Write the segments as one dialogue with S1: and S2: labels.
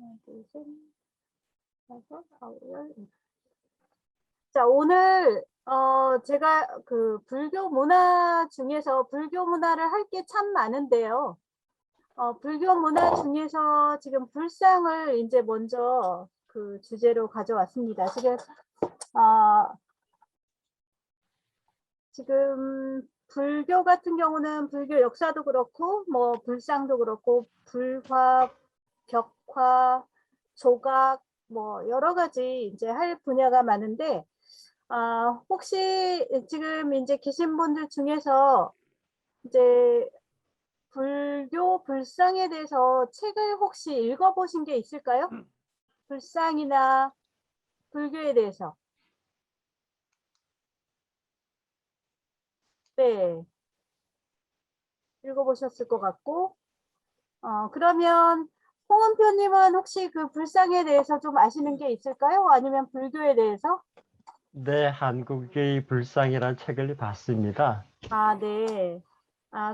S1: 하나, 둘, 셋, 다섯, 아홉, 열. 자, 오늘 제가 그 불교 문화 중에서 불교 문화를 할 게 참 많은데요. 불교 문화 중에서 지금 불상을 이제 먼저 그 주제로 가져왔습니다. 지금 불교 같은 경우는 불교 역사도 그렇고 뭐 불상도 그렇고 불화, 벽화, 조각 뭐 여러 가지 이제 할 분야가 많은데 혹시 지금 이제 계신 분들 중에서 이제 불교 불상에 대해서 책을 혹시 읽어보신 게 있을까요? 불상이나 불교에 대해서. 네. 읽어보셨을 것 같고, 그러면 홍은표님은 혹시 그 불상에 대해서 좀 아시는 게 있을까요? 아니면 불교에 대해서?
S2: 네, 한국의 불상이라는 책을 봤습니다.
S1: 네.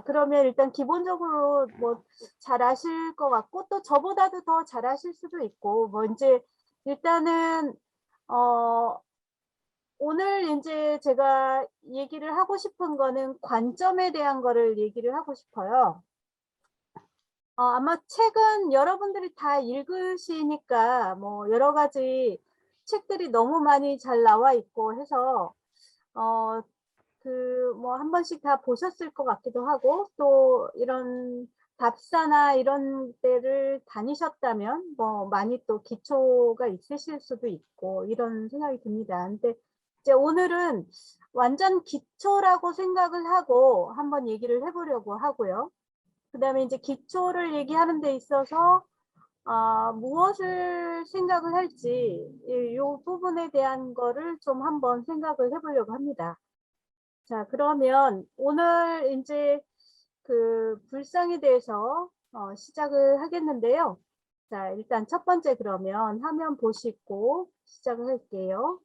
S1: 그러면 일단 기본적으로 뭐 잘 아실 것 같고, 또 저보다도 더 잘 아실 수도 있고, 뭐 이제 일단은, 오늘 이제 제가 얘기를 하고 싶은 거는 관점에 대한 거를 얘기를 하고 싶어요. 아마 책은 여러분들이 다 읽으시니까 뭐 여러 가지 책들이 너무 많이 잘 나와 있고 해서 그 뭐 한 번씩 다 보셨을 것 같기도 하고 또 이런 답사나 이런 데를 다니셨다면 뭐 많이 또 기초가 있으실 수도 있고 이런 생각이 듭니다. 근데 이제 오늘은 완전 기초라고 생각을 하고 한번 얘기를 해보려고 하고요. 그 다음에 이제 기초를 얘기하는 데 있어서 무엇을 생각을 할지 이 부분에 대한 거를 좀 한번 생각을 해보려고 합니다. 자, 그러면 오늘 이제 그 불상에 대해서 시작을 하겠는데요. 자, 일단 첫 번째 그러면 화면 보시고 시작을 할게요.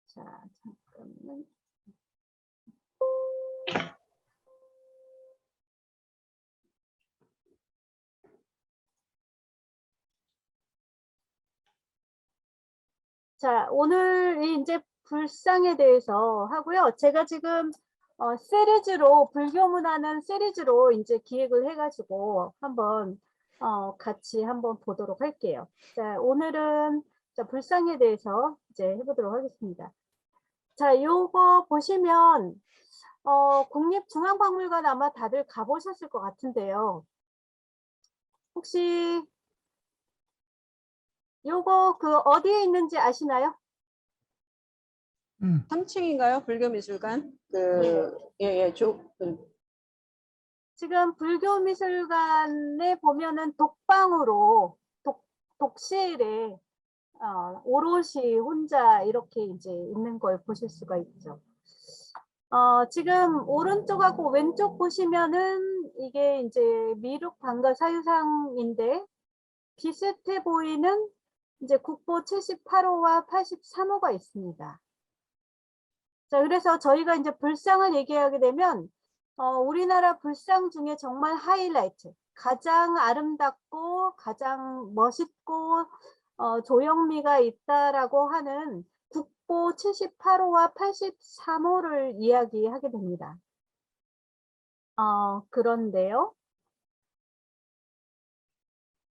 S1: 자, 잠깐만. 자, 오늘 이제 불상에 대해서 하고요. 제가 지금 시리즈로 불교 문화는 시리즈로 이제 기획을 해가지고 한번 같이 한번 보도록 할게요. 자, 오늘은 자, 불상에 대해서 이제 해보도록 하겠습니다. 자, 요거 보시면 국립중앙박물관 아마 다들 가보셨을 것 같은데요. 혹시 요거 그 어디에 있는지 아시나요?
S3: 3층인가요? 불교미술관?
S1: 지금 불교미술관에 보면은 독방으로 독실에 오롯이 혼자 이렇게 이제 있는 걸 보실 수가 있죠. 지금 오른쪽하고 왼쪽 보시면은 이게 이제 미륵 방가 사유상인데 비슷해 보이는 이제 국보 78호와 83호가 있습니다. 자, 그래서 저희가 이제 불상을 얘기하게 되면 우리나라 불상 중에 정말 하이라이트, 가장 아름답고 가장 멋있고 조형미가 있다라고 하는 국보 78호와 83호를 이야기하게 됩니다. 그런데요.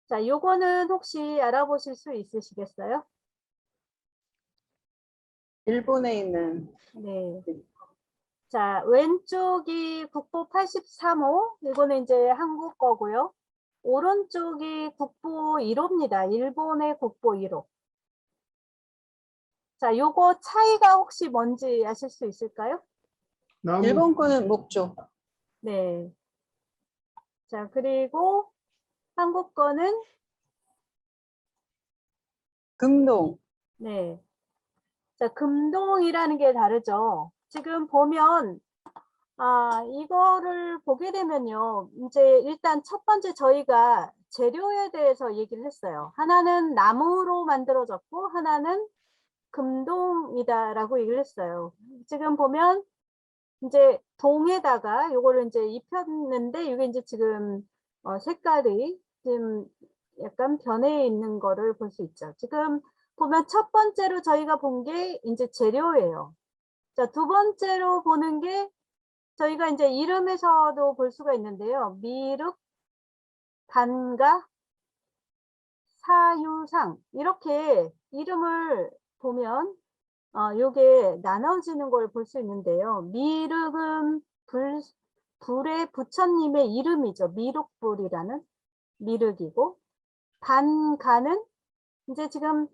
S1: 자, 요거는 혹시 알아보실 수 있으시겠어요?
S3: 일본에 있는.
S1: 네. 자, 왼쪽이 국보 83호, 이거는 이제 한국 거고요. 오른쪽이 국보 1호입니다. 일본의 국보 1호. 자, 요거 차이가 혹시 뭔지 아실 수 있을까요?
S3: 일본 거는 목조.
S1: 네. 자, 그리고 한국 거는
S3: 금동.
S1: 네. 자, 금동이라는 게 다르죠. 지금 보면 이거를 보게 되면요. 이제 일단 첫 번째 저희가 재료에 대해서 얘기를 했어요. 하나는 나무로 만들어졌고 하나는 금동이다라고 얘기를 했어요. 지금 보면 이제 동에다가 요거를 이제 입혔는데 이게 이제 지금 색깔이 지금 약간 변해 있는 거를 볼 수 있죠. 지금 보면 첫 번째로 저희가 본 게 이제 재료예요. 자, 두 번째로 보는 게 저희가 이제 이름에서도 볼 수가 있는데요. 미륵, 단가, 사유상 이렇게 이름을 보면 요게 나눠지는 걸 볼 수 있는데요. 미륵은 불의 부처님의 이름이죠. 미륵불이라는 미륵이고, 단가는 이제 지금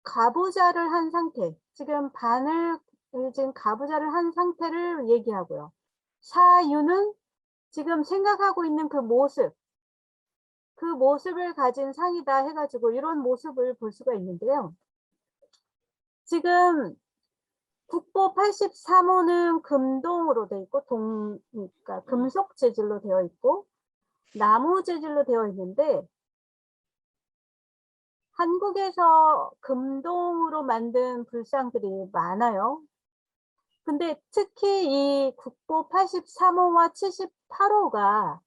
S1: 가부좌를 한 상태, 지금 지금 가부좌를 한 상태를 얘기하고요. 사유는 지금 생각하고 있는 그 모습을 가진 상이다 해가지고 이런 모습을 볼 수가 있는데요. 지금 국보 83호는 금동으로 되어 있고, 그러니까 금속 재질로 되어 있고, 나무 재질로 되어 있는데, 한국에서 금동으로 만든 불상들이 많아요. 근데 특히 이 국보 83호와 78호가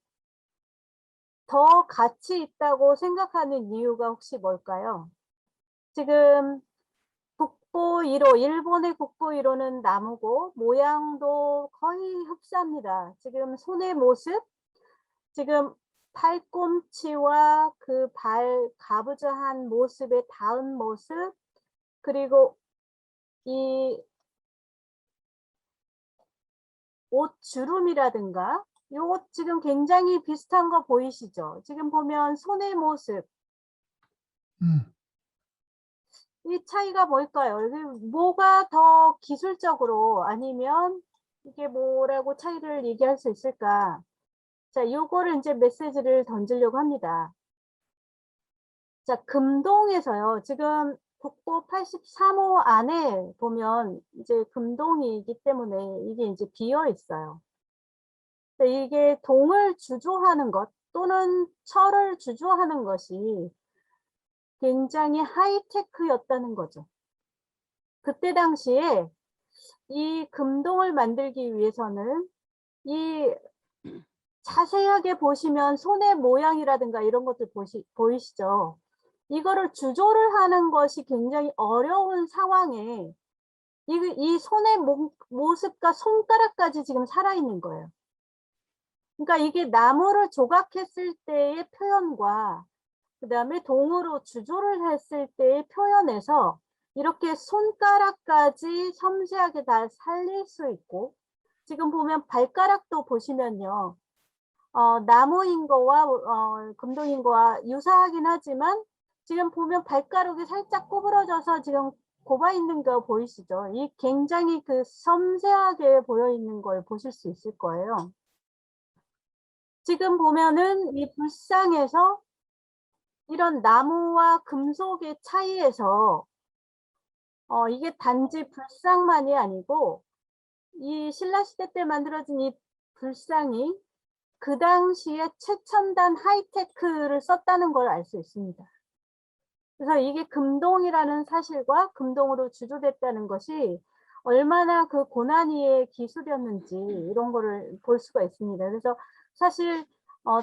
S1: 더 가치 있다고 생각하는 이유가 혹시 뭘까요? 지금 국보 1호, 일본의 국보 1호는 나무고 모양도 거의 흡사합니다. 지금 손의 모습, 지금 팔꿈치와 그 가부좌한 모습에 닿은 모습, 그리고 이 옷 주름이라든가 요것 지금 굉장히 비슷한 거 보이시죠? 지금 보면 손의 모습, 이 차이가 뭘까요? 뭐가 더 기술적으로 아니면 이게 뭐라고 차이를 얘기할 수 있을까? 자, 요거를 이제 메시지를 던지려고 합니다. 자, 금동에서요. 지금 국보 83호 안에 보면 이제 금동이기 때문에 이게 이제 비어 있어요. 이게 동을 주조하는 것 또는 철을 주조하는 것이 굉장히 하이테크였다는 거죠. 그때 당시에 이 금동을 만들기 위해서는 이 자세하게 보시면 손의 모양이라든가 이런 것들 보이시죠? 이거를 주조를 하는 것이 굉장히 어려운 상황에 이 손의 모습과 손가락까지 지금 살아있는 거예요. 그러니까 이게 나무를 조각했을 때의 표현과 그 다음에 동으로 주조를 했을 때의 표현에서 이렇게 손가락까지 섬세하게 다 살릴 수 있고, 지금 보면 발가락도 보시면요. 나무인 거와 금동인 거와 유사하긴 하지만 지금 보면 발가락이 살짝 구부러져서 지금 곱아 있는 거 보이시죠? 이 굉장히 그 섬세하게 보여 있는 걸 보실 수 있을 거예요. 지금 보면은 이 불상에서 이런 나무와 금속의 차이에서 이게 단지 불상만이 아니고 이 신라시대 때 만들어진 이 불상이 그 당시에 최첨단 하이테크를 썼다는 걸 알 수 있습니다. 그래서 이게 금동이라는 사실과 금동으로 주조됐다는 것이 얼마나 그 고난이의 기술이었는지 이런 거를 볼 수가 있습니다. 그래서 사실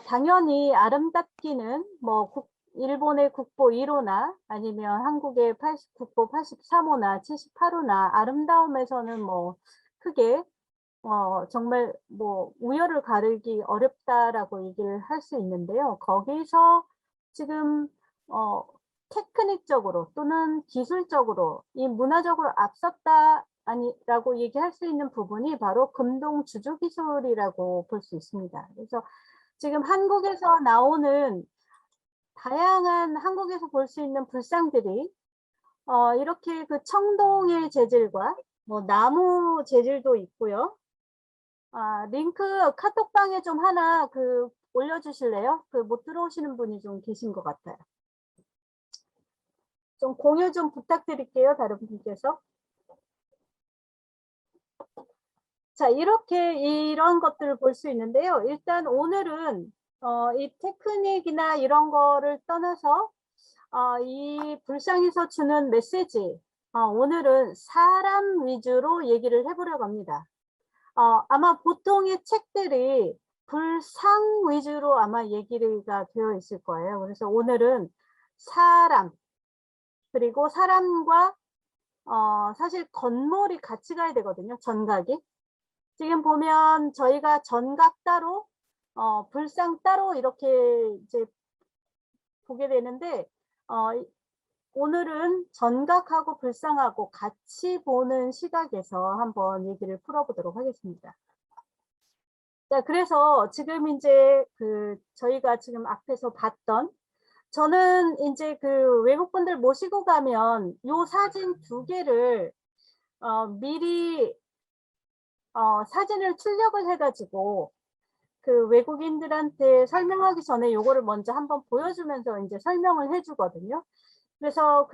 S1: 당연히 아름답기는 뭐 일본의 국보 1호나 아니면 한국의 국보 83호나 78호나 아름다움에서는 뭐 크게 정말 뭐 우열을 가르기 어렵다라고 얘기를 할 수 있는데요. 거기서 지금 테크닉적으로 또는 기술적으로 이 문화적으로 앞섰다 아니라고 얘기할 수 있는 부분이 바로 금동 주조 기술이라고 볼 수 있습니다. 그래서 지금 한국에서 나오는 다양한 한국에서 볼 수 있는 불상들이 이렇게 그 청동의 재질과 뭐 나무 재질도 있고요. 링크 카톡방에 좀 하나 올려주실래요? 못 들어오시는 분이 좀 계신 것 같아요. 좀 공유 좀 부탁드릴게요, 다른 분께서. 자, 이렇게 이런 것들을 볼 수 있는데요. 일단 오늘은 이 테크닉이나 이런 거를 떠나서 이 불상에서 주는 메시지, 오늘은 사람 위주로 얘기를 해보려고 합니다. 아마 보통의 책들이 불상 위주로 아마 얘기가 되어 있을 거예요. 그래서 오늘은 사람, 그리고 사람과 사실 건물이 같이 가야 되거든요. 전각이. 지금 보면 저희가 전각 따로, 불상 따로 이렇게 이제 보게 되는데, 오늘은 전각하고 불상하고 같이 보는 시각에서 한번 얘기를 풀어보도록 하겠습니다. 자, 그래서 지금 이제 저희가 지금 앞에서 봤던, 저는 이제 외국분들 모시고 가면 요 사진 2개를 미리 사진을 출력을 해가지고 외국인들한테 설명하기 전에 요거를 먼저 한번 보여주면서 이제 설명을 해주거든요. 그래서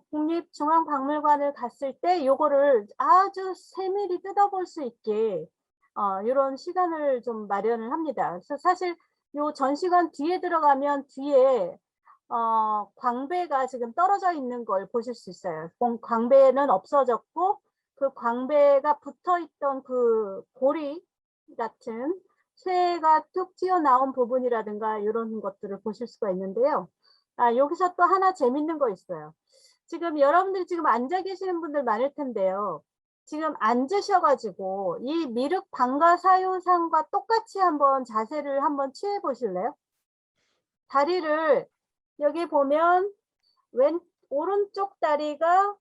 S1: 국립중앙박물관을 갔을 때 요거를 아주 세밀히 뜯어볼 수 있게 이런 시간을 좀 마련을 합니다. 그래서 사실 요 전시관 뒤에 들어가면 뒤에 광배가 지금 떨어져 있는 걸 보실 수 있어요. 광배는 없어졌고 그 광배가 붙어 있던 그 고리 같은 쇠가 툭 튀어나온 부분이라든가 이런 것들을 보실 수가 있는데요. 여기서 또 하나 재밌는 거 있어요. 지금 여러분들 지금 앉아 계시는 분들 많을 텐데요. 지금 앉으셔가지고 이 미륵 방가사유상과 똑같이 한번 자세를 한번 취해 보실래요? 다리를 여기 보면 오른쪽 다리가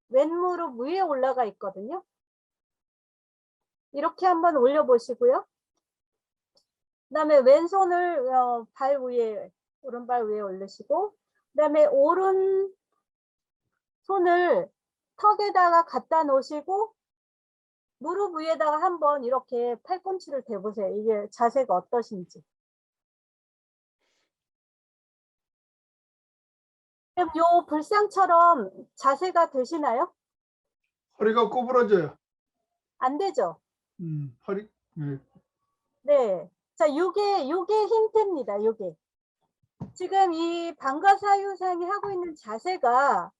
S1: 왼무릎 위에 올라가 있거든요. 이렇게 한번 올려보시고요. 그 다음에 왼손을 발 위에, 오른발 위에 올리시고, 그 다음에 오른 손을 턱에다가 갖다 놓으시고, 무릎 위에다가 한번 이렇게 팔꿈치를 대보세요. 이게 자세가 어떠신지. 그럼 요 불상처럼 자세가 되시나요?
S4: 허리가 구부러져요.
S1: 안 되죠?
S4: 허리. 네.
S1: 네. 자, 요게 힌트입니다. 요게. 지금 이 방가사유상이 하고 있는 자세가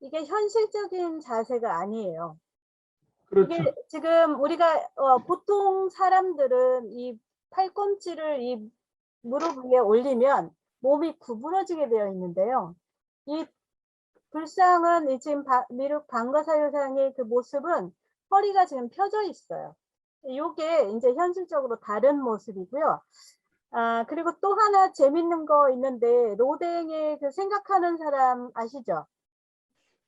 S1: 이게 현실적인 자세가 아니에요.
S4: 그렇죠.
S1: 이게 지금 우리가 보통 사람들은 이 팔꿈치를 이 무릎 위에 올리면 몸이 구부러지게 되어 있는데요. 이 불상은 지금 미륵 방가사유상의 그 모습은 허리가 지금 펴져 있어요. 이게 이제 현실적으로 다른 모습이고요. 그리고 또 하나 재밌는 거 있는데 로댕의 생각하는 사람 아시죠?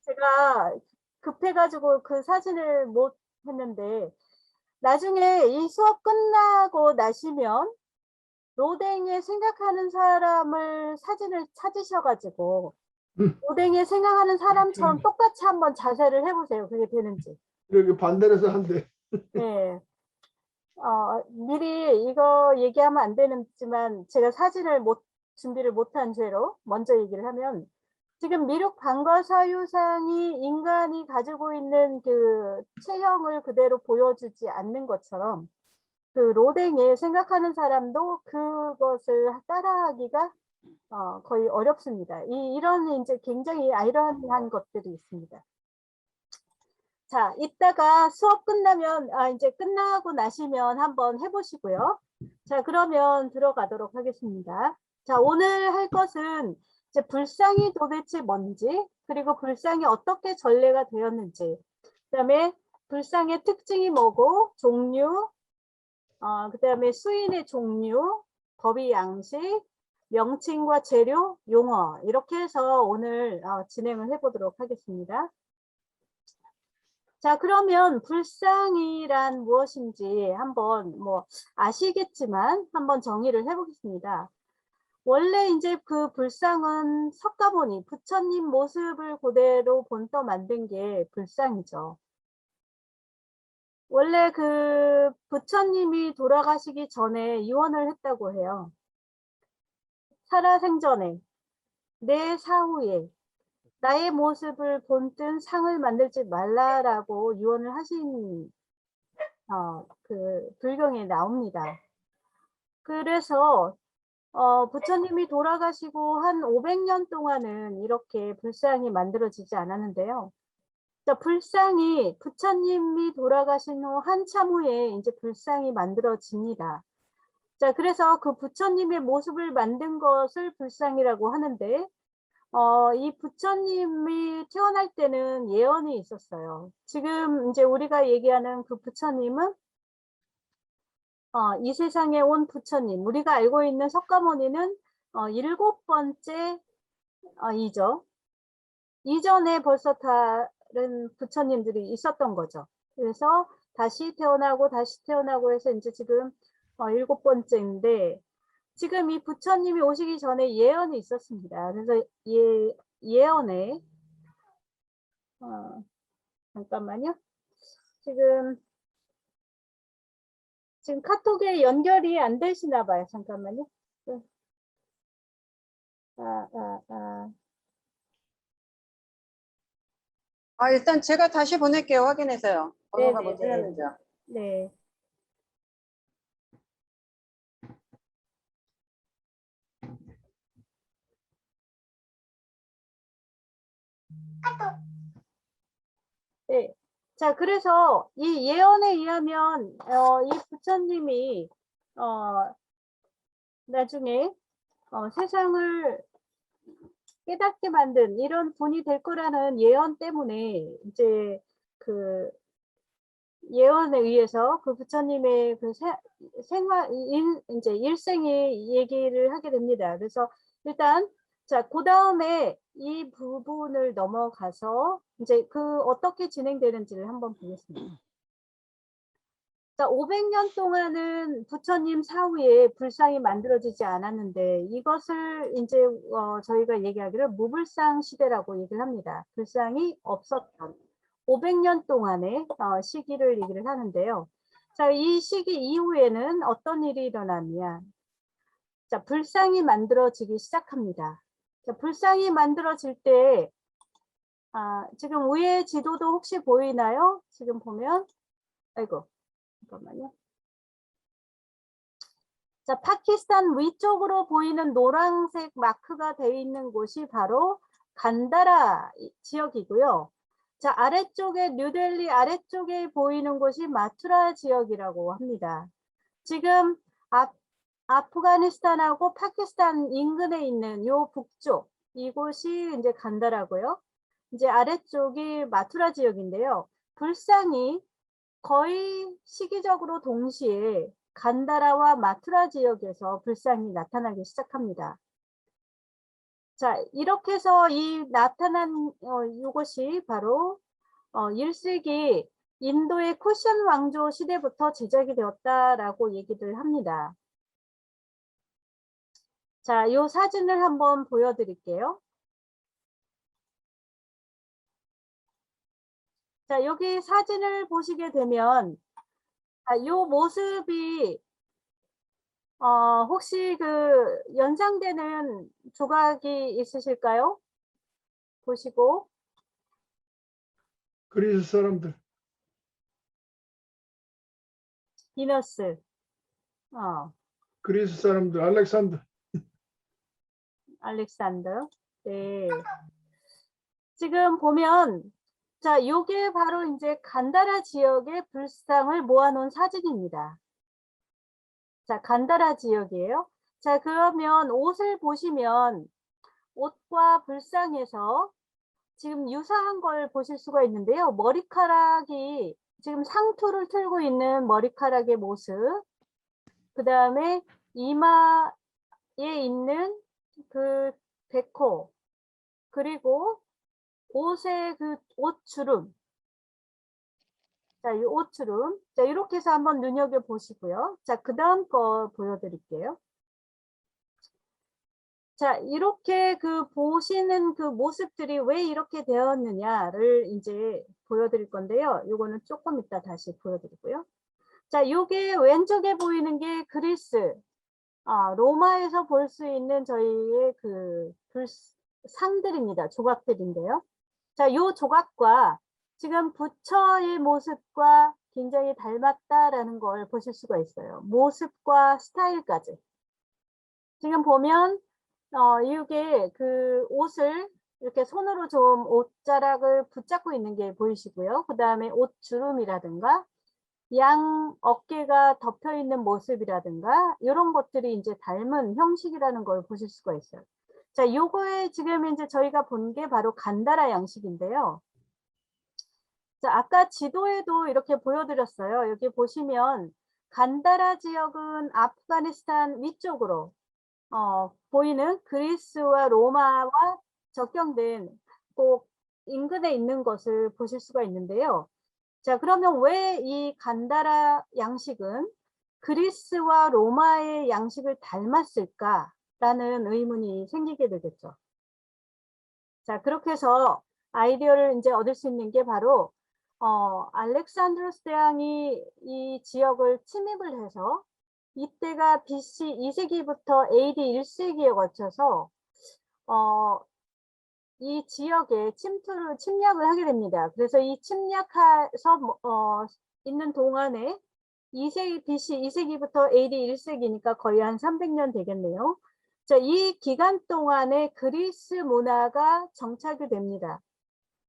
S1: 제가 급해가지고 그 사진을 못 했는데 나중에 이 수업 끝나고 나시면 로댕의 생각하는 사람을 사진을 찾으셔가지고 로댕의 생각하는 사람처럼 똑같이 한번 자세를 해보세요. 그게 되는지.
S4: 이렇게 반대로 해서 한대.
S1: 네. 미리 이거 얘기하면 안 되지만 제가 사진을 준비를 못한 죄로 먼저 얘기를 하면 지금 미륵 방가사유상이 인간이 가지고 있는 그 체형을 그대로 보여주지 않는 것처럼 로댕에 생각하는 사람도 그것을 따라하기가 거의 어렵습니다. 이런 이제 굉장히 아이러니한 것들이 있습니다. 자, 이따가 수업 끝나면, 이제 끝나고 나시면 한번 해보시고요. 자, 그러면 들어가도록 하겠습니다. 자, 오늘 할 것은 이제 불상이 도대체 뭔지, 그리고 불상이 어떻게 전래가 되었는지, 그 다음에 불상의 특징이 뭐고, 종류, 그 다음에 수인의 종류, 법의 양식, 명칭과 재료, 용어, 이렇게 해서 오늘 진행을 해보도록 하겠습니다. 자, 그러면 불상이란 무엇인지 한번 아시겠지만 한번 정의를 해보겠습니다. 원래 이제 그 불상은 석가모니, 부처님 모습을 그대로 본떠 만든 게 불상이죠. 원래 그 부처님이 돌아가시기 전에 유언을 했다고 해요. 살아생전에, 내 사후에 나의 모습을 본뜬 상을 만들지 말라라고 유언을 하신 그 불경에 나옵니다. 그래서 부처님이 돌아가시고 한 500년 동안은 이렇게 불상이 만들어지지 않았는데요. 불상이 부처님이 돌아가신 후 한참 후에 이제 불상이 만들어집니다. 자, 그래서 그 부처님의 모습을 만든 것을 불상이라고 하는데, 이 부처님이 태어날 때는 예언이 있었어요. 지금 이제 우리가 얘기하는 그 부처님은 이 세상에 온 부처님, 우리가 알고 있는 석가모니는 7번째 이죠. 이전에 벌써 다른 부처님들이 있었던 거죠. 그래서 다시 태어나고 해서 이제 지금 7번째인데, 지금 이 부처님이 오시기 전에 예언이 있었습니다. 그래서 예언에 잠깐만요. 지금 카톡에 연결이 안 되시나 봐요. 잠깐만요.
S3: 일단 제가 다시 보낼게요. 확인해서요. 번호가 뭐
S1: 네네네.
S3: 틀렸는지요.
S1: 네. 네. 자, 그래서 이 예언에 의하면 이 부처님이 나중에 세상을 깨닫게 만든 이런 분이 될 거라는 예언 때문에 이제 그 예언에 의해서 그 부처님의 그 생활 이제 일생의 얘기를 하게 됩니다. 그래서 일단 자, 그 다음에 이 부분을 넘어가서 이제 그 어떻게 진행되는지를 한번 보겠습니다. 자, 500년 동안은 부처님 사후에 불상이 만들어지지 않았는데 이것을 이제 저희가 얘기하기를 무불상 시대라고 얘기를 합니다. 불상이 없었던 500년 동안의 시기를 얘기를 하는데요. 자, 이 시기 이후에는 어떤 일이 일어나냐? 자, 불상이 만들어지기 시작합니다. 자, 불상이 만들어질 때 지금 위에 지도도 혹시 보이나요? 지금 보면 아이고 잠깐만요. 자, 파키스탄 위쪽으로 보이는 노란색 마크가 되어 있는 곳이 바로 간다라 지역이고요. 자, 아래쪽에 뉴델리 아래쪽에 보이는 곳이 마투라 지역이라고 합니다. 지금 아프가니스탄하고 파키스탄 인근에 있는 요 북쪽 이곳이 이제 간다라고요. 이제 아래쪽이 마투라 지역인데요. 불상이 거의 시기적으로 동시에 간다라와 마투라 지역에서 불상이 나타나기 시작합니다. 자, 이렇게 해서 이 나타난 이것이 바로 1세기 인도의 쿠션 왕조 시대부터 제작이 되었다라고 얘기를 합니다. 자, 이 사진을 한번 보여드릴게요. 자, 여기 사진을 보시게 되면 이 모습이 혹시 그 연상되는 조각이 있으실까요? 보시고.
S4: 그리스 사람들.
S1: 비너스.
S4: 그리스 사람들.
S1: 알렉산더. 네. 지금 보면 자, 요게 바로 이제 간다라 지역의 불상을 모아놓은 사진입니다. 자, 간다라 지역이에요. 자, 그러면 옷을 보시면 옷과 불상에서 지금 유사한 걸 보실 수가 있는데요. 머리카락이 지금 상투를 틀고 있는 머리카락의 모습, 그 다음에 이마에 있는 그 백호, 그리고 옷의 그 옷주름. 자, 이 옷주름. 자, 이렇게 해서 한번 눈여겨보시고요. 자, 그 다음 거 보여드릴게요. 자, 이렇게 그 보시는 그 모습들이 왜 이렇게 되었느냐를 이제 보여드릴 건데요. 요거는 조금 이따 다시 보여드리고요. 자, 요게 왼쪽에 보이는 게 그리스, 로마에서 볼 수 있는 저희의 그 상들입니다. 조각들인데요. 자, 요 조각과 지금 부처의 모습과 굉장히 닮았다라는 걸 보실 수가 있어요. 모습과 스타일까지. 지금 보면 이게 그 옷을 이렇게 손으로 좀 옷자락을 붙잡고 있는 게 보이시고요. 그 다음에 옷 주름이라든가 양 어깨가 덮여 있는 모습이라든가 이런 것들이 이제 닮은 형식이라는 걸 보실 수가 있어요. 자, 요거에 지금 이제 저희가 본 게 바로 간다라 양식인데요. 자, 아까 지도에도 이렇게 보여드렸어요. 여기 보시면 간다라 지역은 아프가니스탄 위쪽으로 보이는 그리스와 로마와 접경된 꼭 인근에 있는 것을 보실 수가 있는데요. 자, 그러면 왜 이 간다라 양식은 그리스와 로마의 양식을 닮았을까라는 의문이 생기게 되겠죠. 자, 그렇게 해서 아이디어를 이제 얻을 수 있는 게 바로 알렉산드로스 대왕이 이 지역을 침입을 해서 이때가 BC 2세기부터 AD 1세기에 거쳐서 이 지역에 침략을 하게 됩니다. 그래서 이 침략해서 있는 동안에 BC 2세기부터 AD 1세기니까 거의 한 300년 되겠네요. 자, 이 기간 동안에 그리스 문화가 정착이 됩니다.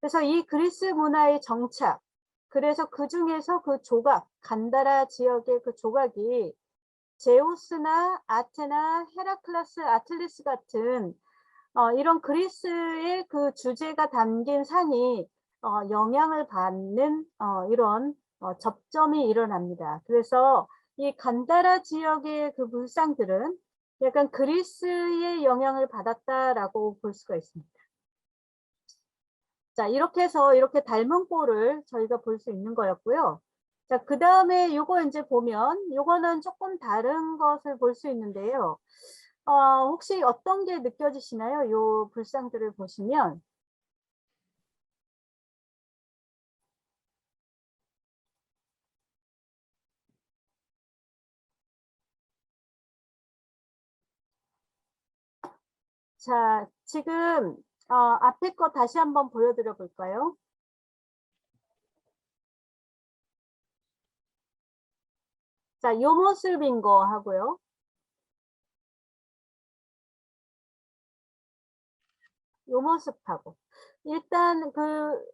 S1: 그래서 이 그리스 문화의 정착, 그래서 그 중에서 그 조각, 간다라 지역의 그 조각이 제우스나 아테나, 헤라클레스, 아틀리스 같은 이런 그리스의 그 주제가 담긴 상이 영향을 받는 이런 접점이 일어납니다. 그래서 이 간다라 지역의 그 불상들은 약간 그리스의 영향을 받았다라고 볼 수가 있습니다. 자, 이렇게 해서 이렇게 닮은 꼴을 저희가 볼 수 있는 거였고요. 자, 그 다음에 요거 이제 보면 요거는 조금 다른 것을 볼 수 있는데요. 혹시 어떤 게 느껴지시나요? 요 불상들을 보시면. 자, 지금 앞에 거 다시 한번 보여드려 볼까요? 자, 요 모습인 거 하고요. 요 모습하고. 일단 그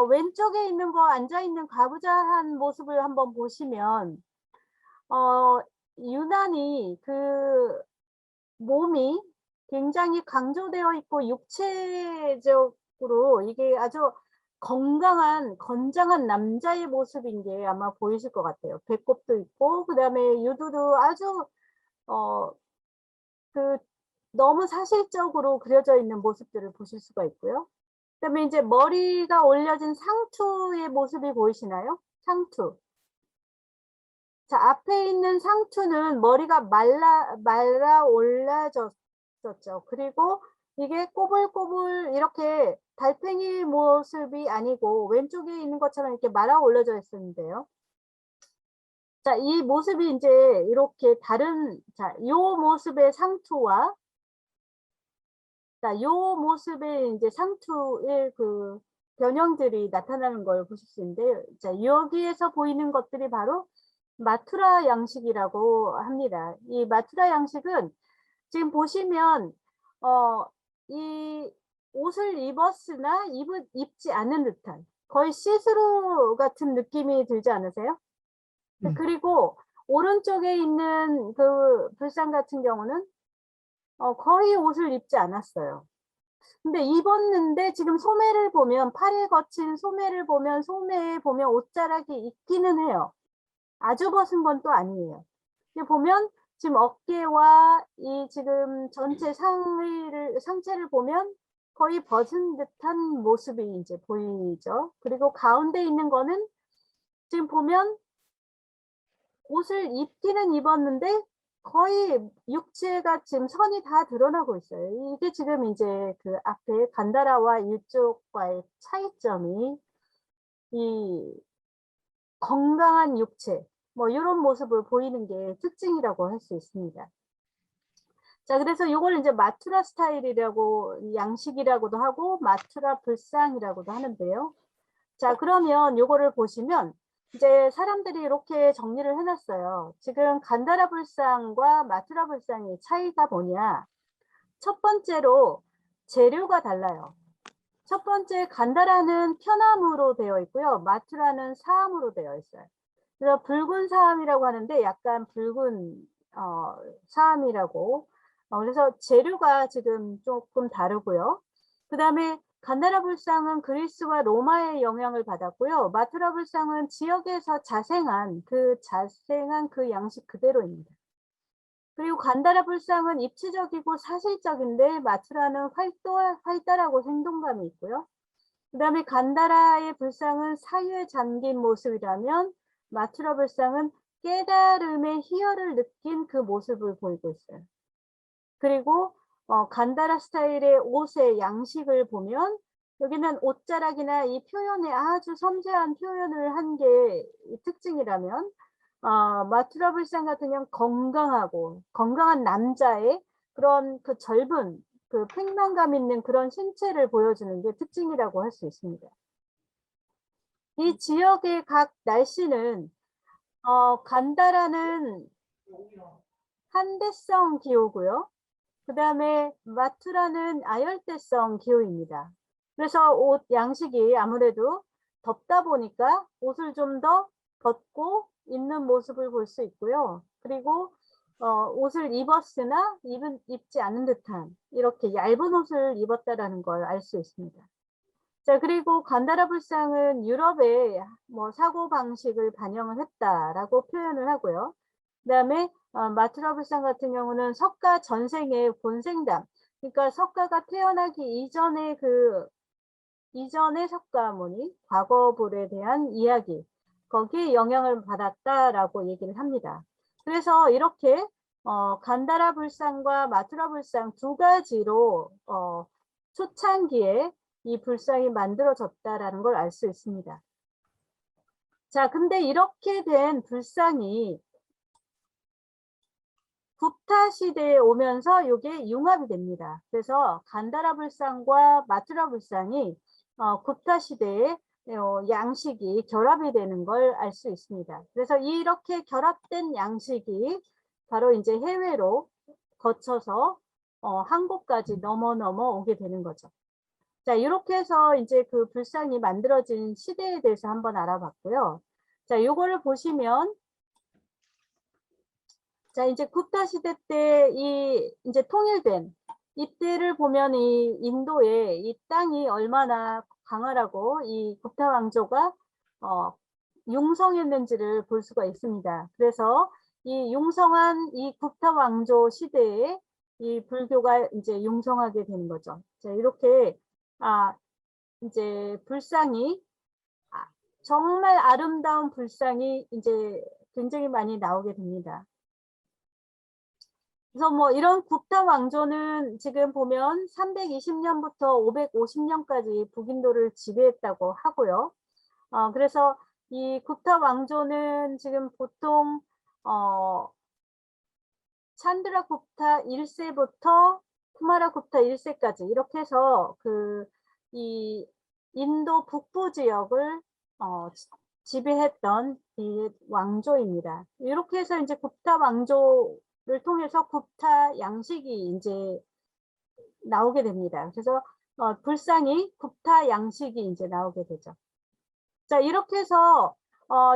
S1: 왼쪽에 있는 거 앉아있는 가부좌한 모습을 한번 보시면 유난히 그 몸이 굉장히 강조되어 있고 육체적으로 이게 아주 건강한 건장한 남자의 모습인 게 아마 보이실 것 같아요. 배꼽도 있고 그다음에 유두도 아주 그 너무 사실적으로 그려져 있는 모습들을 보실 수가 있고요. 그다음에 이제 머리가 올려진 상투의 모습이 보이시나요? 상투. 자, 앞에 있는 상투는 머리가 말라 올라졌었죠. 그리고 이게 꼬불꼬불 이렇게 달팽이 모습이 아니고 왼쪽에 있는 것처럼 이렇게 말아 올려져 있었는데요. 자, 이 모습이 이제 이렇게 자, 요 모습의 상투와 자, 요 모습의 이제 상투의 그 변형들이 나타나는 걸 보실 수 있는데, 자, 여기에서 보이는 것들이 바로 마투라 양식이라고 합니다. 이 마투라 양식은 지금 보시면 이 옷을 입었으나 입지 않은 듯한 거의 시스루 같은 느낌이 들지 않으세요? 그리고 오른쪽에 있는 그 불상 같은 경우는 거의 옷을 입지 않았어요. 근데 입었는데 지금 소매를 보면 팔에 거친 소매를 보면 소매에 보면 옷자락이 있기는 해요. 아주 벗은 건 또 아니에요. 보면 지금 어깨와 이 지금 전체 상체를 보면 거의 벗은 듯한 모습이 이제 보이죠. 그리고 가운데 있는 거는 지금 보면 옷을 입기는 입었는데 거의 육체가 지금 선이 다 드러나고 있어요. 이게 지금 이제 그 앞에 간다라와 이쪽과의 차이점이 이 건강한 육체, 뭐 이런 모습을 보이는 게 특징이라고 할 수 있습니다. 자, 그래서 이걸 이제 마투라 스타일이라고 양식이라고도 하고 마투라 불상이라고도 하는데요. 자, 그러면 이거를 보시면 이제 사람들이 이렇게 정리를 해놨어요. 지금 간다라 불상과 마투라 불상의 차이가 뭐냐? 첫 번째로 재료가 달라요. 첫 번째 간다라는 편암으로 되어 있고요. 마투라는 사암으로 되어 있어요. 그래서 붉은 사암이라고 하는데 약간 붉은 사암이라고. 그래서 재료가 지금 조금 다르고요. 그 다음에 간다라 불상은 그리스와 로마의 영향을 받았고요. 마투라 불상은 지역에서 자생한 그 양식 그대로입니다. 그리고 간다라 불상은 입체적이고 사실적인데 마투라는 활달하고 생동감이 있고요. 그 다음에 간다라의 불상은 사유에 잠긴 모습이라면 마투라 불상은 깨달음의 희열을 느낀 그 모습을 보이고 있어요. 그리고 간다라 스타일의 옷의 양식을 보면 여기는 옷자락이나 이 표현에 아주 섬세한 표현을 한 게 특징이라면 마투라 불상 같은 경우는 건강한 남자의 그런 그 젊은 그 팽만감 있는 그런 신체를 보여주는 게 특징이라고 할 수 있습니다. 이 지역의 각 날씨는 간다라는 한대성 기후고요. 그 다음에 마투라는 아열대성 기후입니다. 그래서 옷 양식이 아무래도 덥다 보니까 옷을 좀 더 벗고 입는 모습을 볼 수 있고요. 그리고 옷을 입었으나 입지 않은 듯한 이렇게 얇은 옷을 입었다라는 걸 알 수 있습니다. 자, 그리고 간다라 불상은 유럽의 사고 방식을 반영을 했다라고 표현을 하고요. 그다음에 마투라 불상 같은 경우는 석가 전생의 본생담, 그러니까 석가가 태어나기 이전의 석가모니 과거불에 대한 이야기, 거기에 영향을 받았다라고 얘기를 합니다. 그래서 이렇게 간다라 불상과 마투라 불상 두 가지로 초창기에 이 불상이 만들어졌다라는 걸 알 수 있습니다. 자, 근데 이렇게 된 불상이 굽타 시대에 오면서 이게 융합이 됩니다. 그래서 간다라 불상과 마투라 불상이 굽타 시대에 양식이 결합이 되는 걸 알 수 있습니다. 그래서 이렇게 결합된 양식이 바로 이제 해외로 거쳐서 한국까지 넘어 오게 되는 거죠. 자, 이렇게 해서 이제 그 불상이 만들어진 시대에 대해서 한번 알아봤고요. 자, 요거를 보시면, 자, 이제 굽타 시대 때 이제 통일된 이때를 보면 이 인도의 이 땅이 얼마나 강하라고 이 굽타 왕조가 융성했는지를 볼 수가 있습니다. 그래서 이 융성한 이 굽타 왕조 시대에 이 불교가 이제 융성하게 되는 거죠. 자, 이렇게 이제 불상이 정말 아름다운 불상이 이제 굉장히 많이 나오게 됩니다. 그래서 이런 굽타 왕조는 지금 보면 320년부터 550년까지 북인도를 지배했다고 하고요. 그래서 이 굽타 왕조는 지금 보통 찬드라 굽타 1세부터 쿠마라 굽타 1세까지 이렇게 해서 이 인도 북부 지역을 지배했던 이 왕조입니다. 이렇게 해서 이제 굽타 왕조를 통해서 굽타 양식이 이제 나오게 됩니다. 그래서 불상이 굽타 양식이 이제 나오게 되죠. 자, 이렇게 해서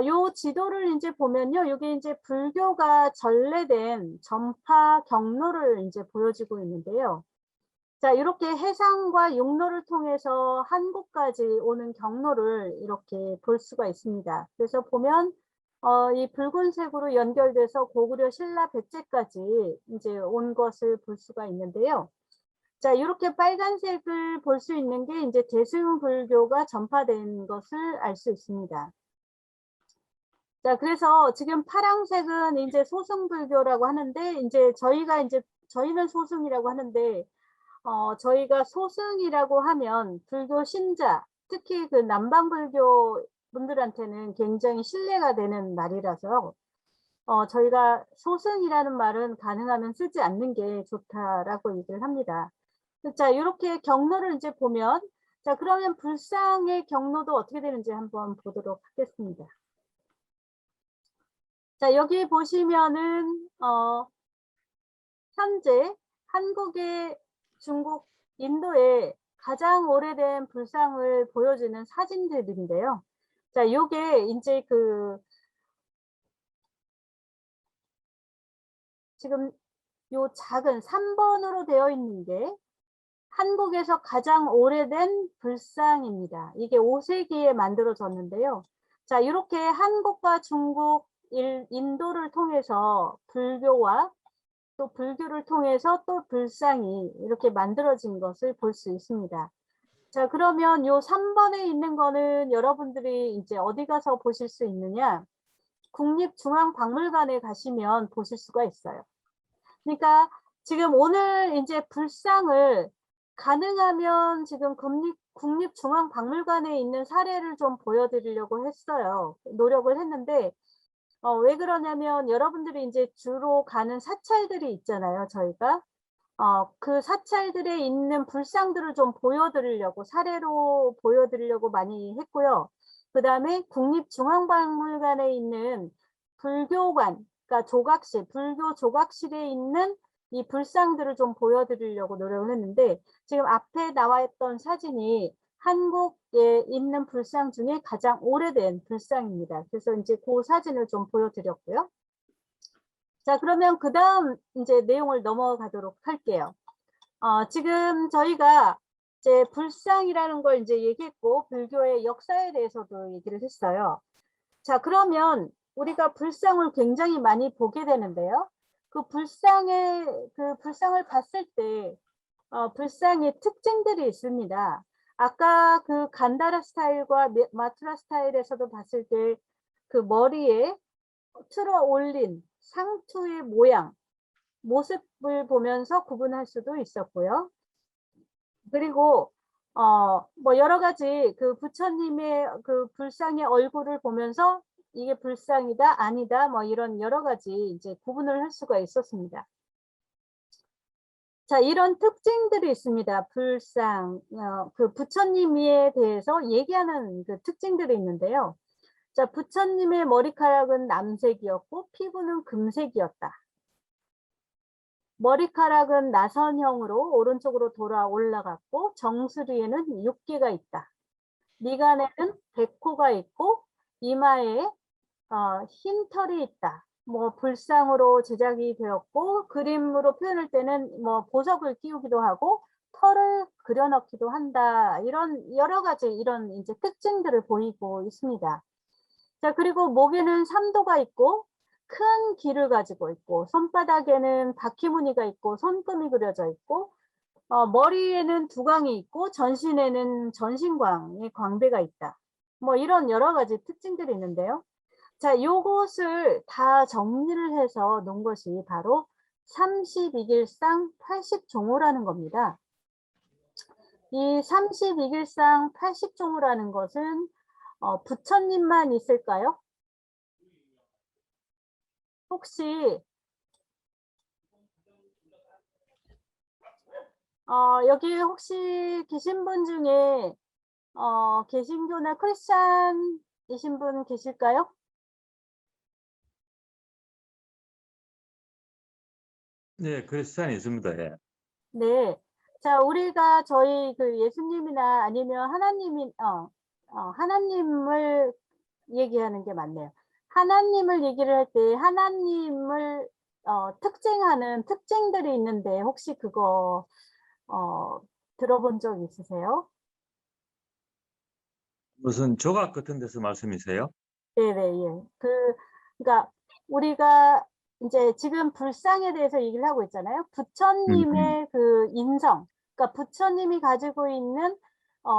S1: 요 지도를 이제 보면요, 이게 이제 불교가 전래된 전파 경로를 이제 보여주고 있는데요. 자, 이렇게 해상과 육로를 통해서 한국까지 오는 경로를 이렇게 볼 수가 있습니다. 그래서 보면 이 붉은색으로 연결돼서 고구려 신라 백제까지 이제 온 것을 볼 수가 있는데요. 자, 이렇게 빨간색을 볼 수 있는 게 이제 대승불교가 전파된 것을 알 수 있습니다. 자, 그래서 지금 파란색은 이제 소승불교라고 하는데, 이제 저희는 소승이라고 하는데, 저희가 소승이라고 하면 불교 신자, 특히 그 남방불교 분들한테는 굉장히 신뢰가 되는 말이라서, 저희가 소승이라는 말은 가능하면 쓰지 않는 게 좋다라고 얘기를 합니다. 자, 이렇게 경로를 이제 보면, 자, 그러면 불상의 경로도 어떻게 되는지 한번 보도록 하겠습니다. 자, 여기 보시면은, 현재 한국의 중국, 인도의 가장 오래된 불상을 보여주는 사진들인데요. 자, 요게 이제 지금 요 작은 3번으로 되어 있는 게 한국에서 가장 오래된 불상입니다. 이게 5세기에 만들어졌는데요. 자, 이렇게 한국과 중국, 인도를 통해서 불교와 또 불교를 통해서 또 불상이 이렇게 만들어진 것을 볼 수 있습니다. 자, 그러면 요 3번에 있는 거는 여러분들이 이제 어디 가서 보실 수 있느냐? 국립중앙박물관에 가시면 보실 수가 있어요. 그러니까 지금 오늘 이제 불상을 가능하면 지금 국립중앙박물관에 있는 사례를 좀 보여드리려고 했어요. 노력을 했는데, 왜 그러냐면 여러분들이 이제 주로 가는 사찰들이 있잖아요, 저희가. 그 사찰들에 있는 불상들을 좀 보여드리려고, 사례로 보여드리려고 많이 했고요. 그 다음에 국립중앙박물관에 있는 불교관, 그러니까 조각실, 불교 조각실에 있는 이 불상들을 좀 보여드리려고 노력을 했는데, 지금 앞에 나와 있던 사진이 한국에 있는 불상 중에 가장 오래된 불상입니다. 그래서 이제 그 사진을 좀 보여드렸고요. 자, 그러면 그 다음 이제 내용을 넘어가도록 할게요. 지금 저희가 이제 불상이라는 걸 이제 얘기했고, 불교의 역사에 대해서도 얘기를 했어요. 자, 그러면 우리가 불상을 굉장히 많이 보게 되는데요. 그 불상을 봤을 때, 불상의 특징들이 있습니다. 아까 그 간다라 스타일과 마투라 스타일에서도 봤을 때 그 머리에 틀어 올린 상투의 모습을 보면서 구분할 수도 있었고요. 그리고 뭐 여러 가지 그 부처님의 그 불상의 얼굴을 보면서 이게 불상이다 아니다 뭐 이런 여러 가지 이제 구분을 할 수가 있었습니다. 자, 이런 특징들이 있습니다. 불상, 그 부처님에 대해서 얘기하는 그 특징들이 있는데요. 자, 부처님의 머리카락은 남색이었고 피부는 금색이었다. 머리카락은 나선형으로 오른쪽으로 돌아 올라갔고 정수리에는 6개가 있다. 미간에는 백호가 있고 이마에 흰 털이 있다. 뭐 불상으로 제작이 되었고 그림으로 표현할 때는 뭐 보석을 끼우기도 하고 털을 그려넣기도 한다. 이런 여러 가지 이런 이제 특징들을 보이고 있습니다. 자, 그리고 목에는 삼도가 있고 큰 귀를 가지고 있고 손바닥에는 바퀴무늬가 있고 손금이 그려져 있고 머리에는 두광이 있고 전신에는 전신광의 광배가 있다. 뭐 이런 여러 가지 특징들이 있는데요. 자, 요것을 다 정리를 해서 놓은 것이 바로 32길상 80종호라는 겁니다. 이 32길상 80종호라는 것은 부처님만 있을까요? 혹시 여기 혹시 계신 분 중에 개신교나 크리스찬이신 분 계실까요?
S5: 네, 크리스찬이 있습니다. 예.
S1: 네. 자, 우리가 저희 그 예수님이나 아니면 하나님을 얘기하는 게 맞네요. 하나님을 얘기를 할 때 하나님을 특징하는 특징들이 있는데 혹시 그거 들어본 적 있으세요?
S5: 무슨 조각 같은 데서 말씀이세요?
S1: 네네, 예. 그러니까 우리가 이제 지금 불상에 대해서 얘기를 하고 있잖아요. 부처님의 그 인성, 그러니까 부처님이 가지고 있는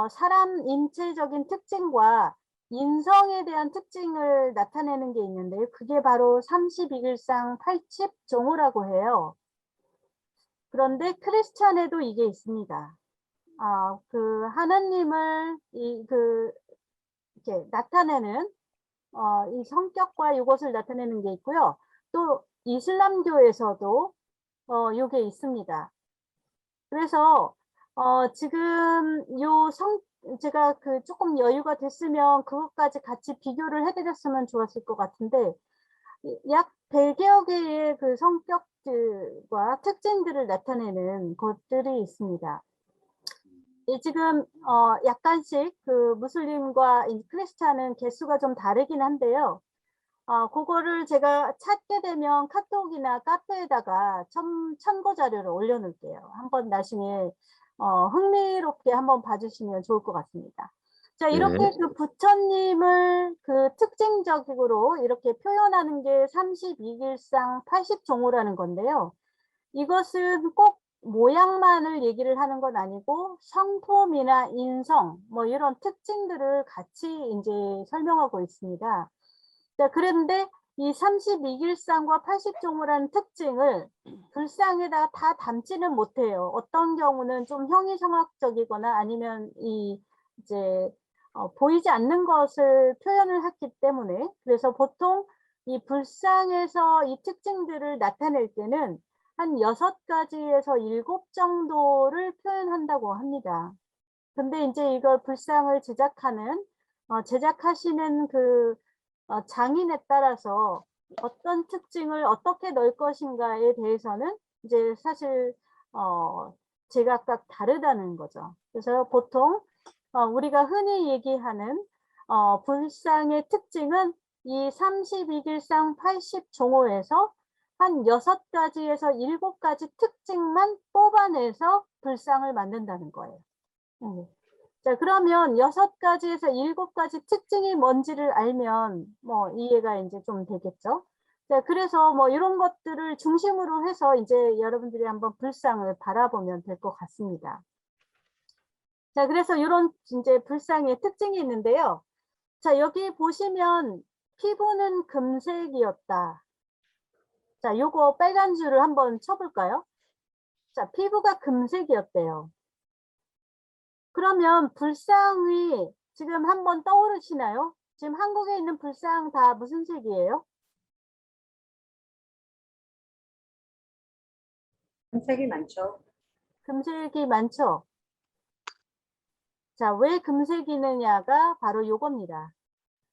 S1: 사람 인체적인 특징과 인성에 대한 특징을 나타내는 게 있는데요. 그게 바로 32길상 80종호라고 해요. 그런데 크리스찬에도 이게 있습니다. 그 하나님을 이렇게 나타내는 이 성격과 이것을 나타내는 게 있고요. 또 이슬람교에서도 이게 있습니다. 그래서 지금 제가 그 조금 여유가 됐으면 그것까지 같이 비교를 해드렸으면 좋았을 것 같은데 약 100여 개의 그 성격들과 특징들을 나타내는 것들이 있습니다. 지금 약간씩 그 무슬림과 이 크리스찬은 개수가 좀 다르긴 한데요. 그거를 제가 찾게 되면 카톡이나 카페에다가 참고 자료를 올려놓을게요. 한번 나중에 흥미롭게 한번 봐주시면 좋을 것 같습니다. 자, 이렇게
S5: 네.
S1: 그 부처님을 그 특징적으로 이렇게 표현하는 게 32길상 80종호라는 건데요. 이것은 꼭 모양만을 얘기를 하는 건 아니고 성품이나 인성 뭐 이런 특징들을 같이 이제 설명하고 있습니다. 자, 그런데 이 32길상과 80종호라는 특징을 불상에다 다 담지는 못해요. 어떤 경우는 좀 형이상학적이거나 아니면 이제 보이지 않는 것을 표현을 했기 때문에, 그래서 보통 이 불상에서 이 특징들을 나타낼 때는 한 6가지에서 7 정도를 표현한다고 합니다. 근데 이제 이걸 불상을 제작하시는 그 장인에 따라서 어떤 특징을 어떻게 넣을 것인가에 대해서는 이제 사실 제각각 다르다는 거죠. 그래서 보통 우리가 흔히 얘기하는 불상의 특징은 이 32길상 80종호에서 한 6가지에서 7가지 특징만 뽑아내서 불상을 만든다는 거예요. 자, 그러면 6가지에서 7가지 특징이 뭔지를 알면 뭐 이해가 이제 좀 되겠죠. 자, 그래서 뭐 이런 것들을 중심으로 해서 이제 여러분들이 한번 불상을 바라보면 될 것 같습니다. 자, 그래서 이런 이제 불상의 특징이 있는데요. 자, 여기 보시면 피부는 금색이었다. 자, 요거 빨간 줄을 한번 쳐볼까요? 자, 피부가 금색이었대요. 그러면 불상이 지금 한번 떠오르시나요? 지금 한국에 있는 불상 다 무슨 색이에요?
S3: 금색이 많죠.
S1: 금색이 많죠? 자, 왜 금색이느냐가 바로 요겁니다.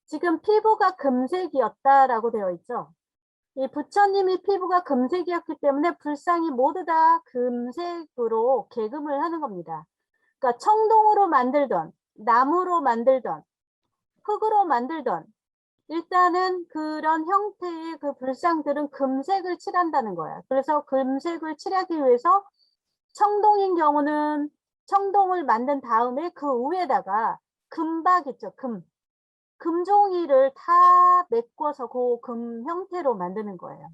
S1: 지금 피부가 금색이었다라고 되어 있죠? 이 부처님이 피부가 금색이었기 때문에 불상이 모두 다 금색으로 개금을 하는 겁니다. 그러니까 청동으로 만들던, 나무로 만들던, 흙으로 만들던, 일단은 그런 형태의 그 불상들은 금색을 칠한다는 거야. 그래서 금색을 칠하기 위해서 청동인 경우는 청동을 만든 다음에 그 위에다가 금박 있죠, 금종이를 다 메꿔서 그 금 형태로 만드는 거예요.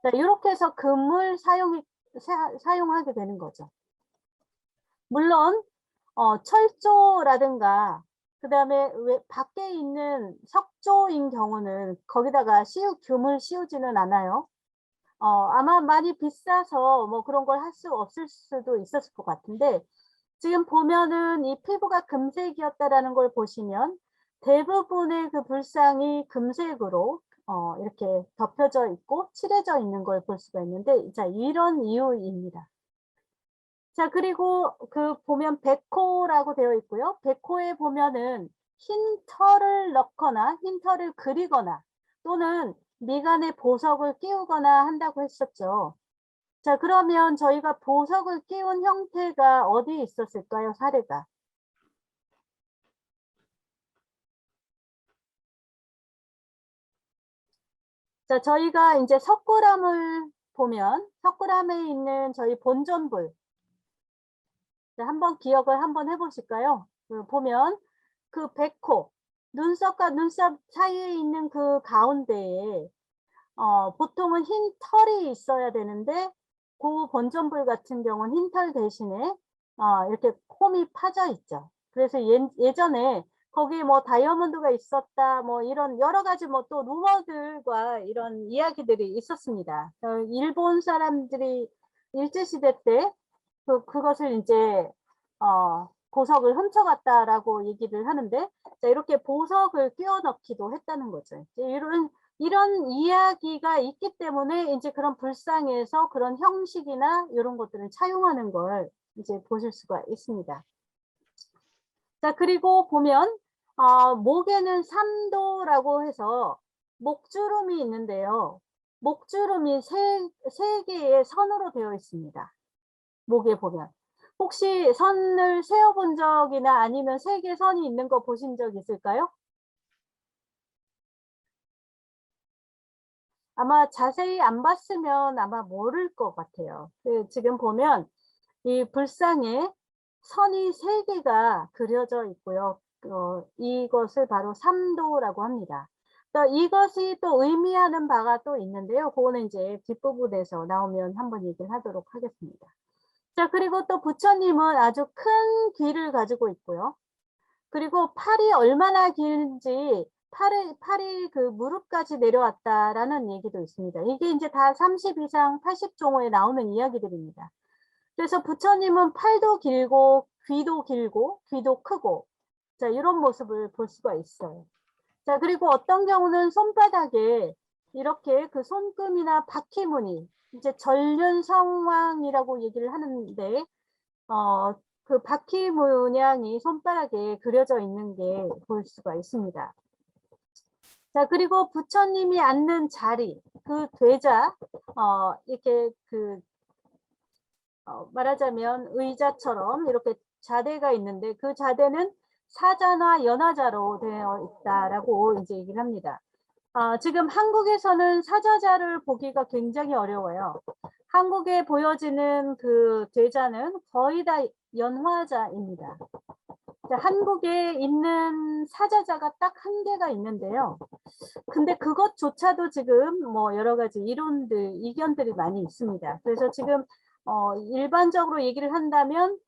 S1: 자, 이렇게 해서 금을 사용하게 되는 거죠. 물론 철조라든가 그 다음에 밖에 있는 석조인 경우는 거기다가 금을 씌우지는 않아요. 아마 많이 비싸서 뭐 그런 걸 할 수 없을 수도 있었을 것 같은데, 지금 보면은 이 피부가 금색이었다라는 걸 보시면 대부분의 그 불상이 금색으로 이렇게 덮여져 있고 칠해져 있는 걸 볼 수가 있는데, 자, 이런 이유입니다. 자, 그리고 그 보면 백호라고 되어 있고요. 백호에 보면은 흰 털을 넣거나 흰 털을 그리거나 또는 미간에 보석을 끼우거나 한다고 했었죠. 자, 그러면 저희가 보석을 끼운 형태가 어디에 있었을까요? 사례가. 자, 저희가 이제 석굴암을 보면 석굴암에 있는 저희 본전불, 자, 한번 기억을 한번 해보실까요? 보면 그 백호, 눈썹과 눈썹 사이에 있는 그 가운데에 보통은 흰 털이 있어야 되는데 그 본전불 같은 경우는 흰 털 대신에 이렇게 홈이 파져 있죠. 그래서 예전에 거기 뭐 다이아몬드가 있었다 뭐 이런 여러 가지 뭐 또 루머들과 이런 이야기들이 있었습니다. 일본 사람들이 일제시대 때 그것을 이제 보석을 훔쳐갔다라고 얘기를 하는데, 자, 이렇게 보석을 끼워 넣기도 했다는 거죠. 이런 이야기가 있기 때문에 이제 그런 불상에서 그런 형식이나 이런 것들을 차용하는 걸 이제 보실 수가 있습니다. 자, 그리고 보면 목에는 삼도라고 해서 목주름이 있는데요. 목주름이 세 개의 선으로 되어 있습니다. 목에 보면. 혹시 선을 세어본 적이나 아니면 3개 선이 있는 거 보신 적 있을까요? 아마 자세히 안 봤으면 아마 모를 것 같아요. 지금 보면 이 불상에 선이 3개가 그려져 있고요. 이것을 바로 삼도라고 합니다. 이것이 또 의미하는 바가 또 있는데요. 그거는 이제 뒷부분에서 나오면 한번 얘기를 하도록 하겠습니다. 자, 그리고 또 부처님은 아주 큰 귀를 가지고 있고요. 그리고 팔이 얼마나 긴지 팔이 그 무릎까지 내려왔다라는 얘기도 있습니다. 이게 이제 다 30 이상 80종호에 나오는 이야기들입니다. 그래서 부처님은 팔도 길고 귀도 길고 귀도 크고 자, 이런 모습을 볼 수가 있어요. 자, 그리고 어떤 경우는 손바닥에 이렇게 그 손금이나 바퀴무늬, 이제 전륜성왕이라고 얘기를 하는데, 그 바퀴 문양이 손바닥에 그려져 있는 게 볼 수가 있습니다. 자, 그리고 부처님이 앉는 자리, 그 대자, 이렇게 말하자면 의자처럼 이렇게 자대가 있는데 그 자대는 사자나 연화자로 되어 있다라고 이제 얘기를 합니다. 지금 한국에서는 사자자를 보기가 굉장히 어려워요. 한국에 보여지는 그 대자는 거의 다 연화자입니다. 자, 한국에 있는 사자자가 딱 1개가 있는데요. 근데 그것조차도 지금 뭐 여러 가지 이견들이 많이 있습니다. 그래서 지금 일반적으로 얘기를 한다면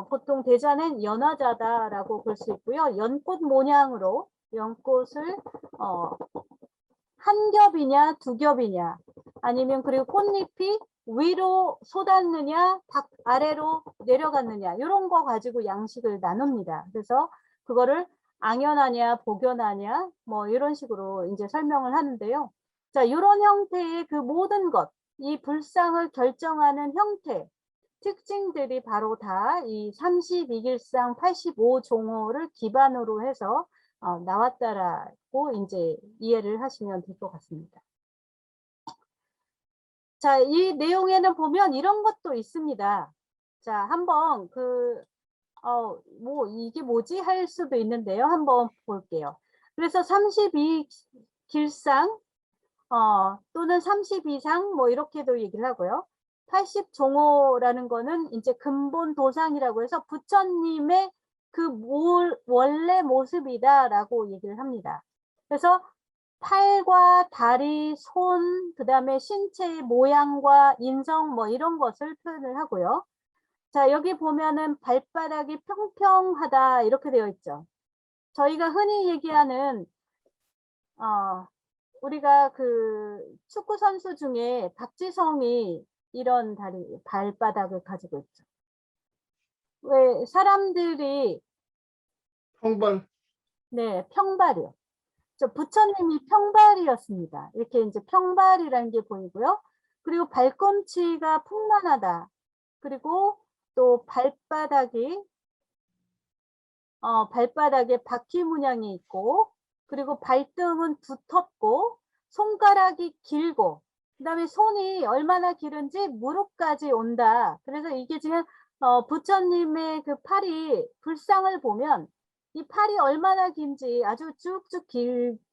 S1: 보통 대자는 연화자다라고 볼 수 있고요. 연꽃 모양으로 연꽃을 한 겹이냐 2겹이냐 아니면 그리고 꽃잎이 위로 솟았느냐 아래로 내려갔느냐 이런 거 가지고 양식을 나눕니다. 그래서 그거를 앙연하냐 복연하냐 뭐 이런 식으로 이제 설명을 하는데요. 자, 이런 형태의 그 모든 것, 이 불상을 결정하는 형태, 특징들이 바로 다 이 32길상 85종호를 기반으로 해서 나왔다라고 이제 이해를 하시면 될 것 같습니다. 자, 이 내용에는 보면 이런 것도 있습니다. 자, 한번 뭐 이게 뭐지 할 수도 있는데요. 한번 볼게요. 그래서 32길상 또는 32상 뭐 이렇게도 얘기를 하고요. 80종호라는 거는 이제 근본 도상이라고 해서 부처님의 그 원래 모습이다라고 얘기를 합니다. 그래서 팔과 다리, 손, 그 다음에 신체의 모양과 인성 뭐 이런 것을 표현을 하고요. 자, 여기 보면은 발바닥이 평평하다 이렇게 되어 있죠. 저희가 흔히 얘기하는 우리가 그 축구 선수 중에 박지성이 이런 발바닥을 가지고 있죠. 왜 사람들이
S4: 평발.
S1: 네, 평발이요. 부처님이 평발이었습니다. 이렇게 이제 평발이라는 게 보이고요. 그리고 발꿈치가 풍만하다. 그리고 또 발바닥에 바퀴 문양이 있고, 그리고 발등은 두텁고, 손가락이 길고, 그 다음에 손이 얼마나 길은지 무릎까지 온다. 그래서 이게 지금 부처님의 그 팔이 불상을 보면 이 팔이 얼마나 긴지 아주 쭉쭉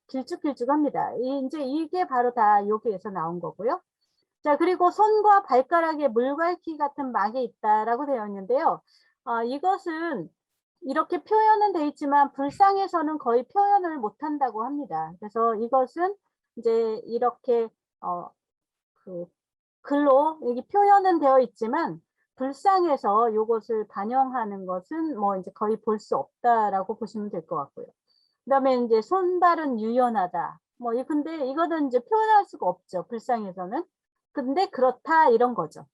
S1: 길쭉길쭉합니다. 이제 이게 바로 다 여기에서 나온 거고요. 자, 그리고 손과 발가락에 물갈퀴 같은 막이 있다라고 되어 있는데요. 이것은 이렇게 표현은 되어 있지만 불상에서는 거의 표현을 못한다고 합니다. 그래서 이것은 이제 이렇게 그 글로 여기 표현은 되어 있지만 불상에서 이것을 반영하는 것은 뭐 이제 거의 볼 수 없다라고 보시면 될 것 같고요. 그다음에 이제 손발은 유연하다. 뭐 근데 이거는 이제 표현할 수가 없죠. 불상에서는. 근데 그렇다 이런 거죠.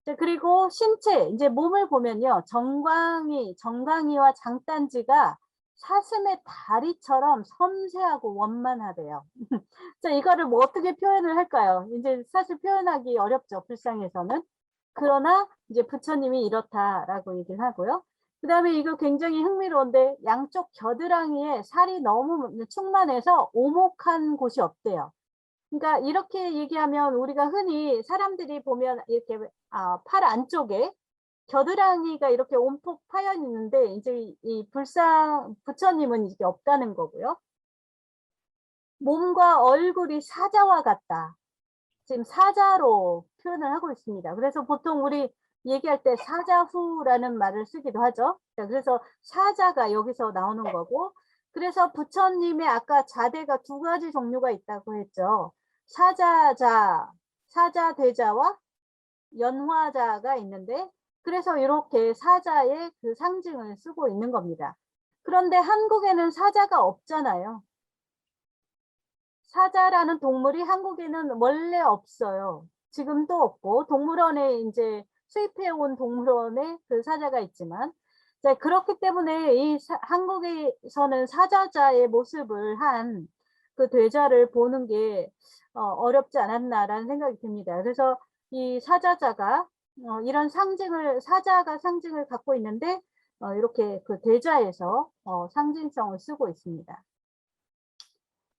S1: 자, 그리고 신체 이제 몸을 보면요. 정강이와 장단지가 사슴의 다리처럼 섬세하고 원만하대요. 자, 이거를 뭐 어떻게 표현을 할까요? 이제 사실 표현하기 어렵죠. 불상에서는. 그러나 이제 부처님이 이렇다라고 얘기를 하고요. 그 다음에 이거 굉장히 흥미로운데 양쪽 겨드랑이에 살이 너무 충만해서 오목한 곳이 없대요. 그러니까 이렇게 얘기하면 우리가 흔히 사람들이 보면 이렇게 팔 안쪽에 겨드랑이가 이렇게 온폭 파여 있는데 이제 이 부처님은 이게 없다는 거고요. 몸과 얼굴이 사자와 같다. 지금 사자로 표현을 하고 있습니다. 그래서 보통 우리 얘기할 때 사자후라는 말을 쓰기도 하죠. 자, 그래서 사자가 여기서 나오는 거고, 그래서 부처님의 아까 자대가 두 가지 종류가 있다고 했죠. 사자자, 사자대자와 연화자가 있는데, 그래서 이렇게 사자의 그 상징을 쓰고 있는 겁니다. 그런데 한국에는 사자가 없잖아요. 사자라는 동물이 한국에는 원래 없어요. 지금도 없고, 동물원에 이제 수입해온 동물원에 그 사자가 있지만, 자, 그렇기 때문에 이 한국에서는 사자자의 모습을 한 그 돼자를 보는 게 어렵지 않았나라는 생각이 듭니다. 그래서 이 사자자가 이런 상징을, 사자가 상징을 갖고 있는데, 이렇게 그 돼자에서 상징성을 쓰고 있습니다.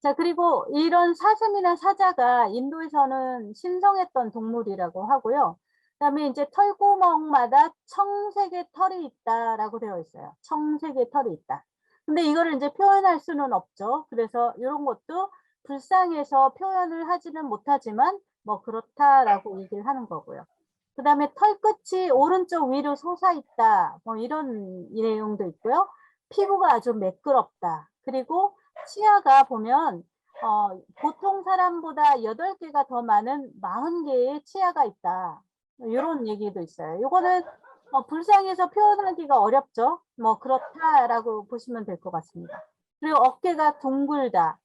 S1: 자, 그리고 이런 사슴이나 사자가 인도에서는 신성했던 동물이라고 하고요. 그다음에 이제 털구멍마다 청색의 털이 있다라고 되어 있어요. 청색의 털이 있다. 근데 이거를 이제 표현할 수는 없죠. 그래서 이런 것도 불상에서 표현을 하지는 못하지만 뭐 그렇다라고 얘기를 하는 거고요. 그다음에 털끝이 오른쪽 위로 솟아 있다. 뭐 이런 내용도 있고요. 피부가 아주 매끄럽다. 그리고 치아가 보면 보통 사람보다 8개가 더 많은 40개의 치아가 있다. 이런 얘기도 있어요. 이거는 불상에서 표현하기가 어렵죠. 뭐 그렇다라고 보시면 될 것 같습니다. 그리고 어깨가 둥글다.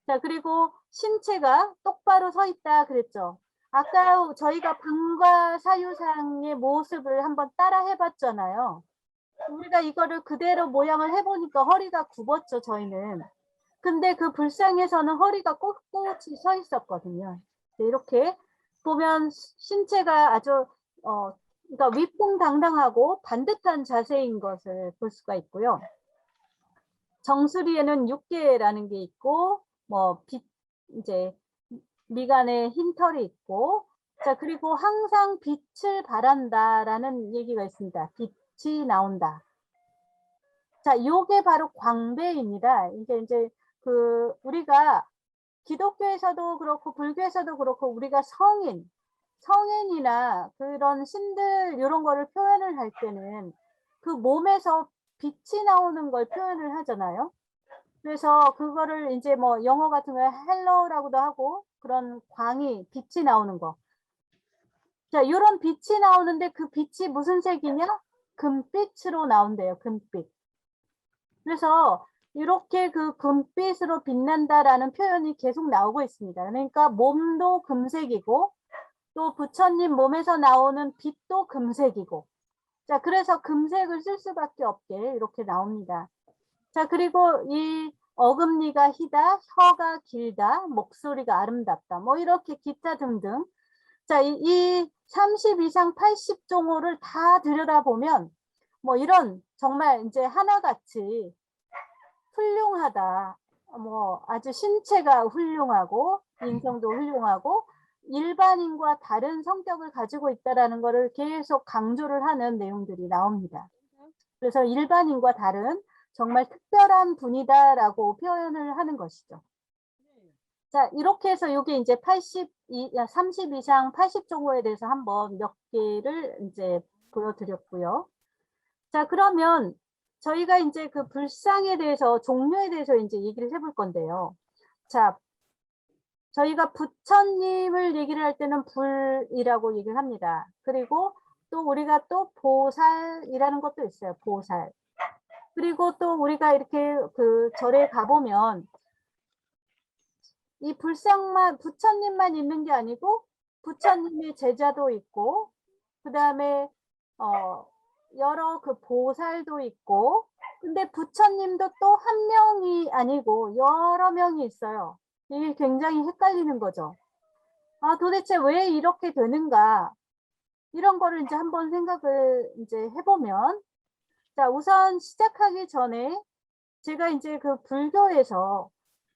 S1: 자, 그리고 신체가 똑바로 서 있다 그랬죠. 아까 저희가 방과 사유상의 모습을 한번 따라 해봤잖아요. 우리가 이거를 그대로 모양을 해보니까 허리가 굽었죠, 저희는. 근데 그 불상에서는 허리가 꼿꼿이 서 있었거든요. 이렇게 보면 신체가 아주 그러니까 위풍당당하고 반듯한 자세인 것을 볼 수가 있고요. 정수리에는 6개라는 게 있고, 뭐 이제 미간에 흰 털이 있고, 자, 그리고 항상 빛을 발한다라는 얘기가 있습니다. 빛이 나온다. 자, 요게 바로 광배입니다. 이게 이제 그 우리가 기독교에서도 그렇고 불교에서도 그렇고 우리가 성인이나 그런 신들 이런 거를 표현을 할 때는 그 몸에서 빛이 나오는 걸 표현을 하잖아요. 그래서 그거를 이제 뭐 영어 같은 거에 헬로우라고도 하고 그런 빛이 나오는 거. 자, 이런 빛이 나오는데 그 빛이 무슨 색이냐? 금빛으로 나온대요. 금빛. 그래서 이렇게 그 금빛으로 빛난다라는 표현이 계속 나오고 있습니다. 그러니까 몸도 금색이고 또 부처님 몸에서 나오는 빛도 금색이고, 자, 그래서 금색을 쓸 수밖에 없게 이렇게 나옵니다. 자, 그리고 이 어금니가 희다, 혀가 길다, 목소리가 아름답다, 뭐 이렇게 기타 등등. 자, 이 30 이상 80종호를 다 들여다보면 뭐 이런 정말 이제 하나같이 훌륭하다, 뭐 아주 신체가 훌륭하고 인성도 훌륭하고 일반인과 다른 성격을 가지고 있다라는 것을 계속 강조를 하는 내용들이 나옵니다. 그래서 일반인과 다른 정말 특별한 분이다라고 표현을 하는 것이죠. 자, 이렇게 해서 이게 이제 30 이상 80종호에 대해서 한번 몇 개를 이제 보여드렸고요. 자, 그러면 저희가 이제 그 불상에 대해서, 종류에 대해서 이제 얘기를 해볼 건데요. 자, 저희가 부처님을 얘기를 할 때는 불이라고 얘기를 합니다. 그리고 또 우리가 또 보살이라는 것도 있어요. 보살. 그리고 또 우리가 이렇게 그 절에 가보면 이 불상만, 부처님만 있는 게 아니고 부처님의 제자도 있고, 그 다음에 여러 그 보살도 있고, 근데 부처님도 또 한 명이 아니고 여러 명이 있어요. 이게 굉장히 헷갈리는 거죠. 아, 도대체 왜 이렇게 되는가? 이런 거를 이제 한번 생각을 이제 해보면, 자, 우선 시작하기 전에 제가 이제 그 불교에서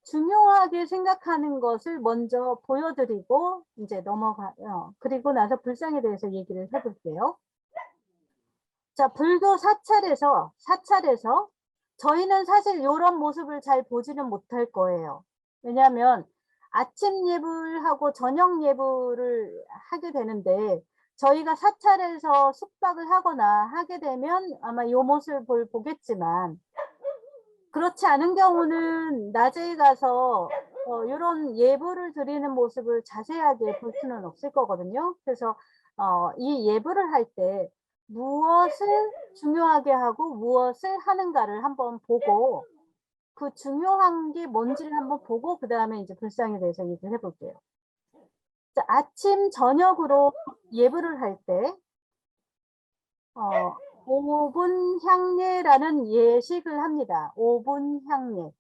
S1: 중요하게 생각하는 것을 먼저 보여드리고 이제 넘어가요. 그리고 나서 불상에 대해서 얘기를 해볼게요. 자, 불교 사찰에서 저희는 사실 이런 모습을 잘 보지는 못할 거예요. 왜냐하면 아침 예불하고 저녁 예불을 하게 되는데 저희가 사찰에서 숙박을 하거나 하게 되면 아마 요 모습을 보겠지만 그렇지 않은 경우는 낮에 가서 이런 예불을 드리는 모습을 자세하게 볼 수는 없을 거거든요. 그래서 이 예불을 할 때 무엇을 중요하게 하고 무엇을 하는가를 한번 보고 그 중요한 게 뭔지를 한번 보고 그 다음에 이제 불상에 대해서 얘기를 해볼게요. 자, 아침 저녁으로 예불을 할 때 5분 향례라는 예식을 합니다. 5분 향례.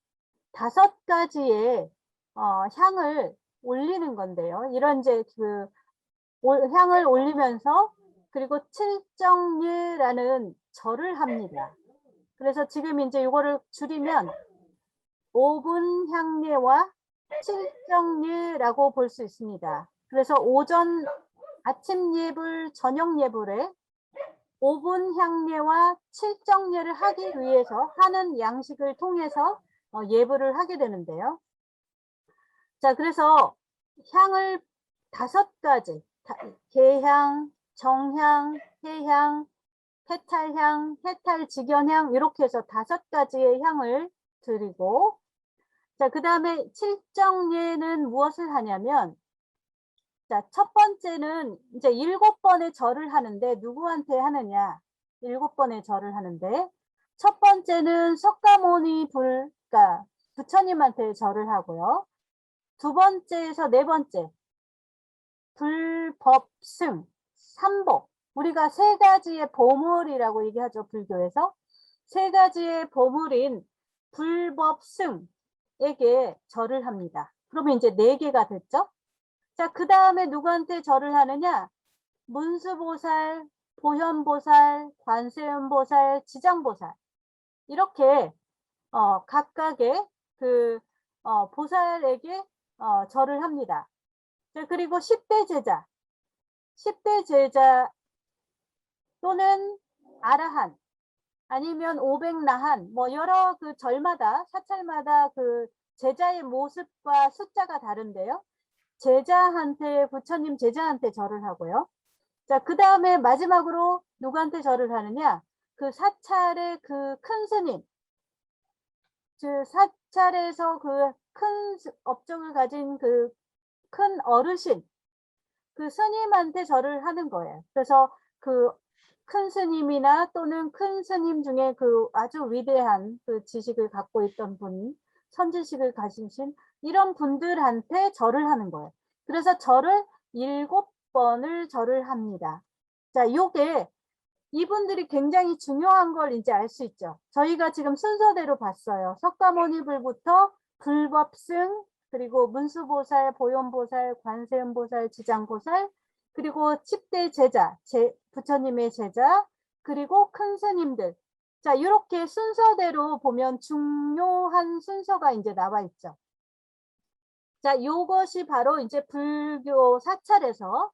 S1: 5가지의 향을 올리는 건데요. 이런 이제 그 향을 올리면서 그리고 칠정례라는 절을 합니다. 그래서 지금 이제 이거를 줄이면 5분 향례와 칠정례라고 볼 수 있습니다. 그래서 오전 아침 예불, 저녁 예불에 5분 향례와 칠정례를 하기 위해서 하는 양식을 통해서 예불을 하게 되는데요. 자, 그래서 향을 5가지, 개향, 정향, 해향, 해탈향, 해탈직연향 이렇게 해서 5가지의 향을 드리고 자, 그 다음에 칠정례는 무엇을 하냐면 자, 첫 번째는 이제 7번의 절을 하는데 누구한테 하느냐? 7번의 절을 하는데 첫 번째는 석가모니 그러니까 부처님한테 절을 하고요. 두 번째에서 네 번째 불법승, 삼복. 우리가 3가지의 보물이라고 얘기하죠. 불교에서 3가지의 보물인 불법승에게 절을 합니다. 그러면 이제 4개가 됐죠. 자, 그 다음에 누구한테 절을 하느냐? 문수보살, 보현보살, 관세음보살, 지장보살. 이렇게 각각의 그 보살에게 절을 합니다. 자, 그리고 10대 제자. 10대 제자 또는 아라한 아니면 500나한 뭐 여러 그 절마다 사찰마다 그 제자의 모습과 숫자가 다른데요. 제자한테 부처님 제자한테 절을 하고요. 자, 그 다음에 마지막으로 누구한테 절을 하느냐? 그 사찰의 그 큰 스님, 그 사찰에서 그 큰 업적을 가진 그 큰 어르신, 그 스님한테 절을 하는 거예요. 그래서 그 큰 스님이나 또는 큰 스님 중에 그 아주 위대한 그 지식을 갖고 있던 분, 선지식을 가지신 이런 분들한테 절을 하는 거예요. 그래서 절을 7번을 절을 합니다. 자, 요게 이분들이 굉장히 중요한 걸 이제 알 수 있죠. 저희가 지금 순서대로 봤어요. 석가모니불부터 불법승, 그리고 문수보살, 보현보살, 관세음보살, 지장보살, 그리고 10대 제자, 부처님의 제자, 그리고 큰 스님들. 자, 이렇게 순서대로 보면 중요한 순서가 이제 나와 있죠. 자, 이것이 바로 이제 불교 사찰에서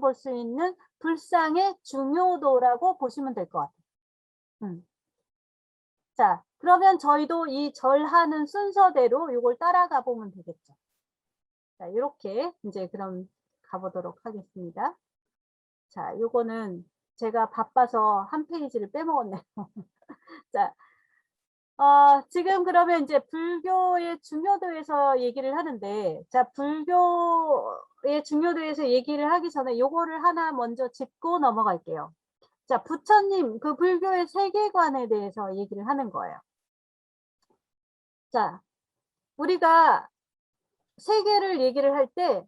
S1: 볼 수 있는 불상의 중요도라고 보시면 될 것 같아요. 자, 그러면 저희도 이 절하는 순서대로 이걸 따라가 보면 되겠죠. 자, 이렇게 이제 그럼 가보도록 하겠습니다. 자, 요거는 제가 바빠서 한 페이지를 빼먹었네요. 자, 지금 그러면 이제 불교의 중요도에서 얘기를 하는데, 자, 불교의 중요도에서 얘기를 하기 전에 요거를 하나 먼저 짚고 넘어갈게요. 자, 부처님, 그 불교의 세계관에 대해서 얘기를 하는 거예요. 자, 우리가 세계를 얘기를 할 때,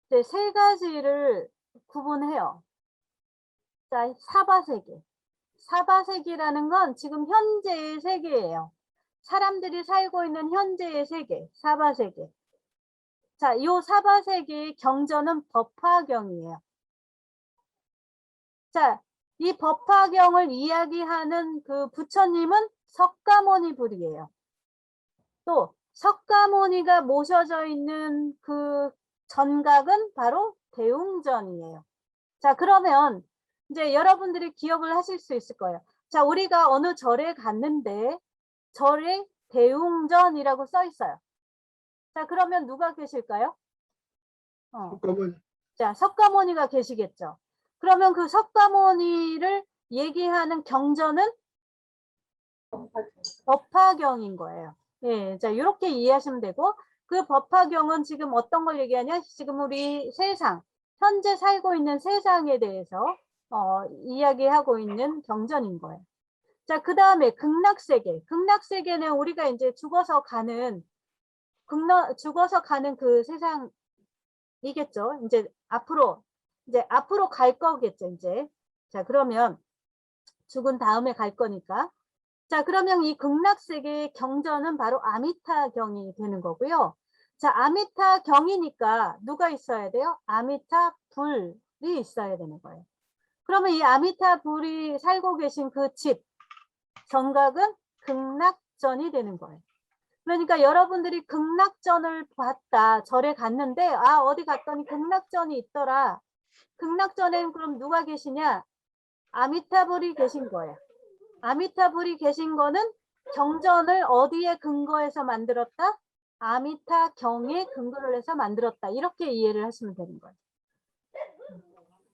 S1: 이제 3가지를 구분해요. 자, 사바세계. 사바세계라는 건 지금 현재의 세계예요. 사람들이 살고 있는 현재의 세계, 사바세계. 자, 이 사바세계의 경전은 법화경이에요. 자, 이 법화경을 이야기하는 그 부처님은 석가모니불이에요. 또 석가모니가 모셔져 있는 그 전각은 바로 대웅전이에요. 자, 그러면 이제 여러분들이 기억을 하실 수 있을 거예요. 자, 우리가 어느 절에 갔는데 절에 대웅전이라고 써 있어요. 자, 그러면 누가 계실까요?
S4: 잠깐만.
S1: 자, 석가모니가 계시겠죠. 그러면 그 석가모니를 얘기하는 경전은 법화경인 거예요. 예, 자, 이렇게 이해하시면 되고, 그 법화경은 지금 어떤 걸 얘기하냐? 지금 우리 세상, 현재 살고 있는 세상에 대해서 이야기하고 있는 경전인 거예요. 자, 그 다음에 극락세계. 극락세계는 우리가 이제 죽어서 가는 그 세상이겠죠. 이제 앞으로 갈 거겠죠, 이제. 자, 그러면 죽은 다음에 갈 거니까. 자, 그러면 이 극락세계의 경전은 바로 아미타경이 되는 거고요. 자, 아미타경이니까 누가 있어야 돼요? 아미타불이 있어야 되는 거예요. 그러면 이 아미타불이 살고 계신 그 집, 정각은 극락전이 되는 거예요. 그러니까 여러분들이 극락전을 봤다, 절에 갔는데, 아, 어디 갔더니 극락전이 있더라. 극락전에는 그럼 누가 계시냐? 아미타불이 계신 거예요. 아미타불이 계신 거는 경전을 어디에 근거해서 만들었다? 아미타경에 근거를 해서 만들었다. 이렇게 이해를 하시면 되는 거예요.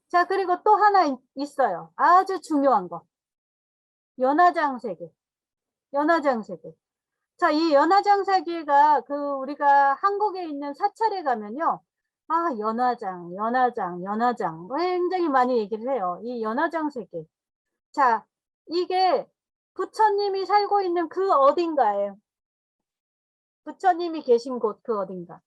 S1: 자, 그리고 또 하나 있어요. 아주 중요한 거. 연화장세계. 연화장세계. 자, 이 연화장세계가 우리가 한국에 있는 사찰에 가면요. 아, 연화장 굉장히 많이 얘기를 해요. 이 연화장세계. 자, 이게 부처님이 살고 있는 그 어딘가예요. 부처님이 계신 곳 그 어딘가.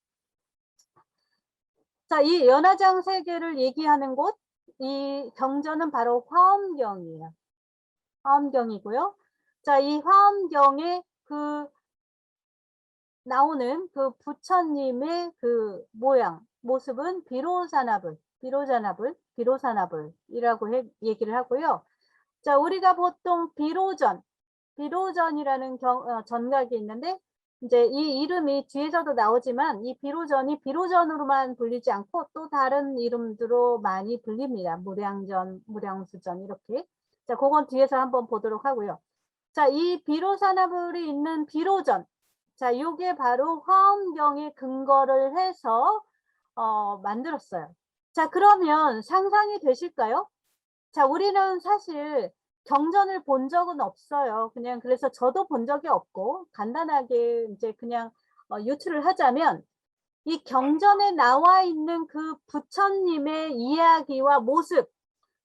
S1: 자, 이 연화장세계를 얘기하는 곳, 이 경전은 바로 화엄경이에요. 화엄경이고요. 자, 이 화엄경에 나오는 그 부처님의 그 모습은 비로자나불이라고 얘기를 하고요. 자, 우리가 보통 비로전이라는 전각이 있는데, 이제 이 이름이 뒤에서도 나오지만 이 비로전이 비로전으로만 불리지 않고 또 다른 이름으로 많이 불립니다. 무량전, 무량수전 이렇게. 자, 그건 뒤에서 한번 보도록 하고요. 자, 이 비로사나불이 있는 비로전. 자, 요게 바로 화엄경에 근거를 해서 만들었어요. 자, 그러면 상상이 되실까요? 자, 우리는 사실 경전을 본 적은 없어요. 그냥 그래서 저도 본 적이 없고 간단하게 이제 그냥 유추를 하자면 이 경전에 나와 있는 그 부처님의 이야기와 모습,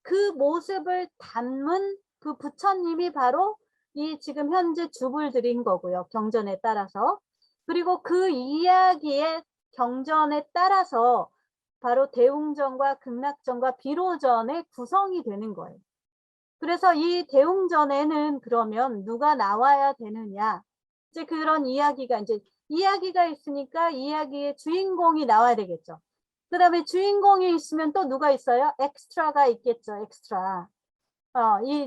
S1: 그 모습을 담은 그 부처님이 바로 이 지금 현재 주불 드린 거고요. 경전에 따라서. 그리고 그 이야기의 경전에 따라서 바로 대웅전과 극락전과 비로전의 구성이 되는 거예요. 그래서 이 대웅전에는 그러면 누가 나와야 되느냐? 이제 그런 이야기가 있으니까 이야기의 주인공이 나와야 되겠죠. 그 다음에 주인공이 있으면 또 누가 있어요? 엑스트라가 있겠죠. 엑스트라.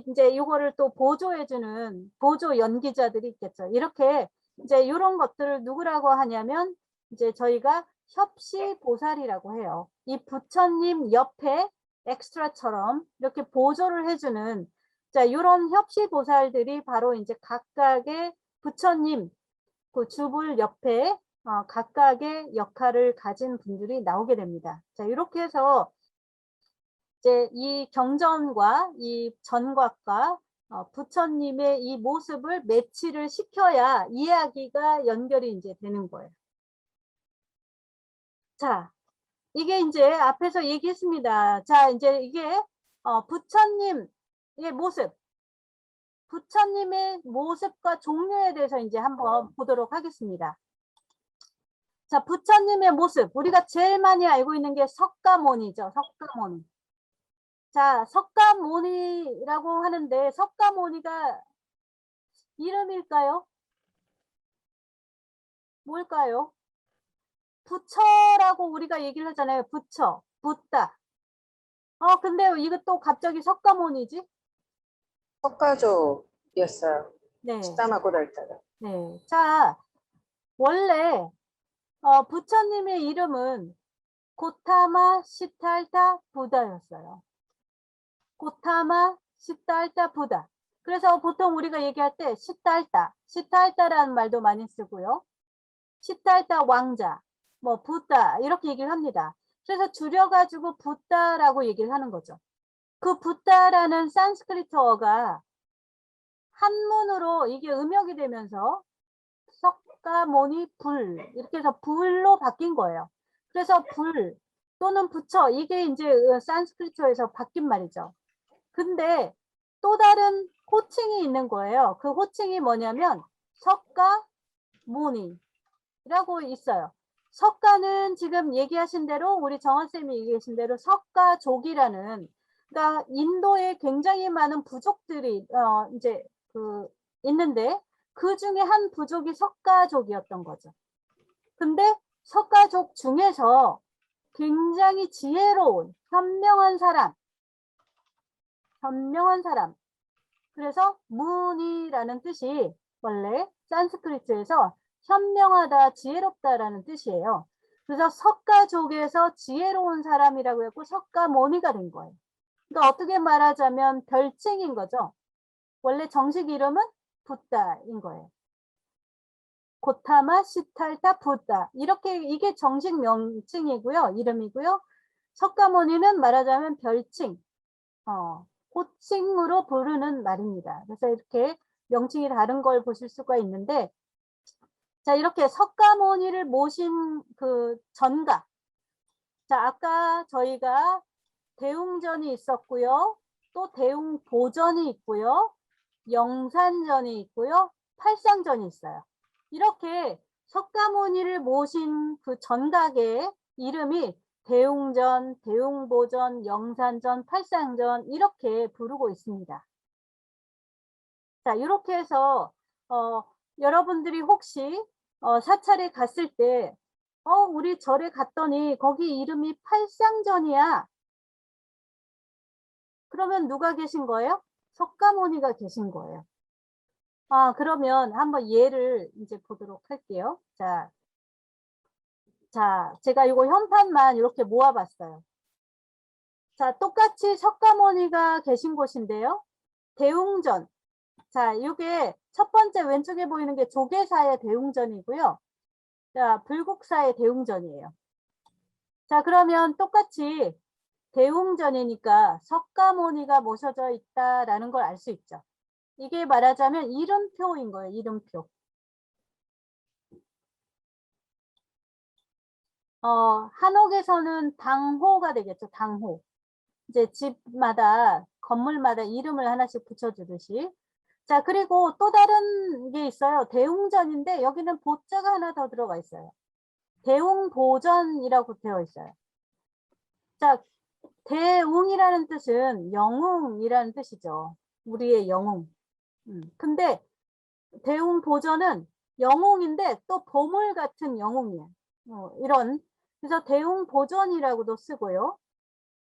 S1: 이제 이거를 또 보조해주는 보조 연기자들이 있겠죠. 이렇게 이제 이런 것들을 누구라고 하냐면 이제 저희가 협시보살이라고 해요. 이 부처님 옆에 엑스트라처럼 이렇게 보조를 해주는 자 이런 협시보살들이 바로 이제 각각의 부처님 그 주불 옆에 각각의 역할을 가진 분들이 나오게 됩니다. 자 이렇게 해서 이제 이 경전과 이 전각과 부처님의 이 모습을 매치를 시켜야 이야기가 연결이 이제 되는 거예요. 자, 이게 이제 앞에서 얘기했습니다. 자, 이제 이게 부처님의 모습, 부처님의 모습과 종류에 대해서 이제 한번 보도록 하겠습니다. 자, 부처님의 모습, 우리가 제일 많이 알고 있는 게 석가모니죠. 석가모니. 자, 석가모니라고 하는데 석가모니가 이름일까요? 뭘까요? 부처라고 우리가 얘기를 하잖아요. 부처, 붓다. 근데 이거 또 갑자기 석가모니지?
S3: 석가족이었어요.
S1: 네.
S3: 시다마 고달타가.
S1: 네. 자, 원래 부처님의 이름은 고타마 시탈타 부다였어요. 고타마 시탈타 부다. 그래서 보통 우리가 얘기할 때 시탈타라는 말도 많이 쓰고요. 시달타 왕자, 뭐 부다 이렇게 얘기를 합니다. 그래서 줄여가지고 부다라고 얘기를 하는 거죠. 그 부다라는 산스크리트어가 한문으로 이게 음역이 되면서 석가모니 불 이렇게 해서 불로 바뀐 거예요. 그래서 불 또는 부처 이게 이제 산스크리트어에서 바뀐 말이죠. 근데 또 다른 호칭이 있는 거예요. 그 호칭이 뭐냐면 석가모니라고 있어요. 석가는 지금 얘기하신 대로 우리 정원쌤이 얘기하신 대로 석가족이라는 그러니까 인도에 굉장히 많은 부족들이 이제 있는데 그 중에 한 부족이 석가족이었던 거죠. 근데 석가족 중에서 굉장히 지혜로운 현명한 사람 그래서 무니라는 뜻이 원래 산스크리트에서 현명하다, 지혜롭다라는 뜻이에요. 그래서 석가족에서 지혜로운 사람이라고 했고 석가모니가 된 거예요. 그러니까 어떻게 말하자면 별칭인 거죠. 원래 정식 이름은 부다인 거예요. 고타마 시탈타 부다 이렇게 이게 정식 명칭이고요. 이름이고요. 석가모니는 말하자면 별칭, 호칭으로 부르는 말입니다. 그래서 이렇게 명칭이 다른 걸 보실 수가 있는데 자 이렇게 석가모니를 모신 그 전가 자 아까 저희가 대웅전이 있었고요. 또 대웅보전이 있고요. 영산전이 있고요. 팔상전이 있어요. 이렇게 석가모니를 모신 그 전각의 이름이 대웅전, 대웅보전, 영산전, 팔상전 이렇게 부르고 있습니다. 자, 이렇게 해서 여러분들이 혹시 사찰에 갔을 때 우리 절에 갔더니 거기 이름이 팔상전이야. 그러면 누가 계신 거예요? 석가모니가 계신 거예요. 그러면 한번 예를 이제 보도록 할게요. 자, 제가 이거 현판만 이렇게 모아봤어요. 자, 똑같이 석가모니가 계신 곳인데요. 대웅전. 자, 이게 첫 번째 왼쪽에 보이는 게 조계사의 대웅전이고요. 자, 불국사의 대웅전이에요. 자, 그러면 똑같이 대웅전이니까 석가모니가 모셔져 있다라는 걸 알 수 있죠. 이게 말하자면 이름표인 거예요. 이름표. 한옥에서는 당호가 되겠죠. 당호. 이제 집마다 건물마다 이름을 하나씩 붙여주듯이. 자 그리고 또 다른 게 있어요. 대웅전인데 여기는 보자가 하나 더 들어가 있어요. 대웅보전이라고 되어 있어요. 자 대웅이라는 뜻은 영웅이라는 뜻이죠. 우리의 영웅. 근데 대웅보전은 영웅인데 또 보물 같은 영웅이에요. 이런 그래서 대웅보전이라고도 쓰고요.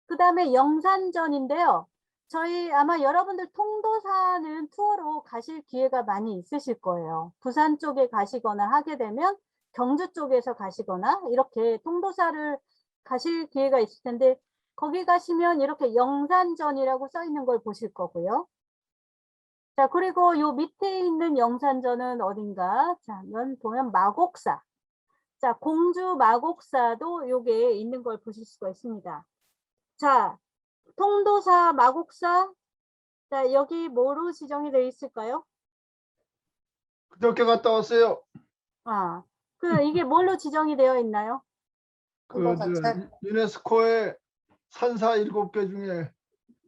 S1: 그 다음에 영산전인데요. 저희 아마 여러분들 통도사는 투어로 가실 기회가 많이 있으실 거예요. 부산 쪽에 가시거나 하게 되면 경주 쪽에서 가시거나 이렇게 통도사를 가실 기회가 있을 텐데 거기 가시면 이렇게 영산전이라고 써 있는 걸 보실 거고요. 자 그리고 요 밑에 있는 영산전은 어딘가 자 보면 마곡사 자 공주 마곡사도 요게 있는 걸 보실 수가 있습니다. 자 통도사 마곡사 자 여기 뭐로 지정이 되어 있을까요?
S4: 그저께 갔다 왔어요.
S1: 이게 뭘로 지정이 되어 있나요?
S4: 유네스코의 산사 7개 중에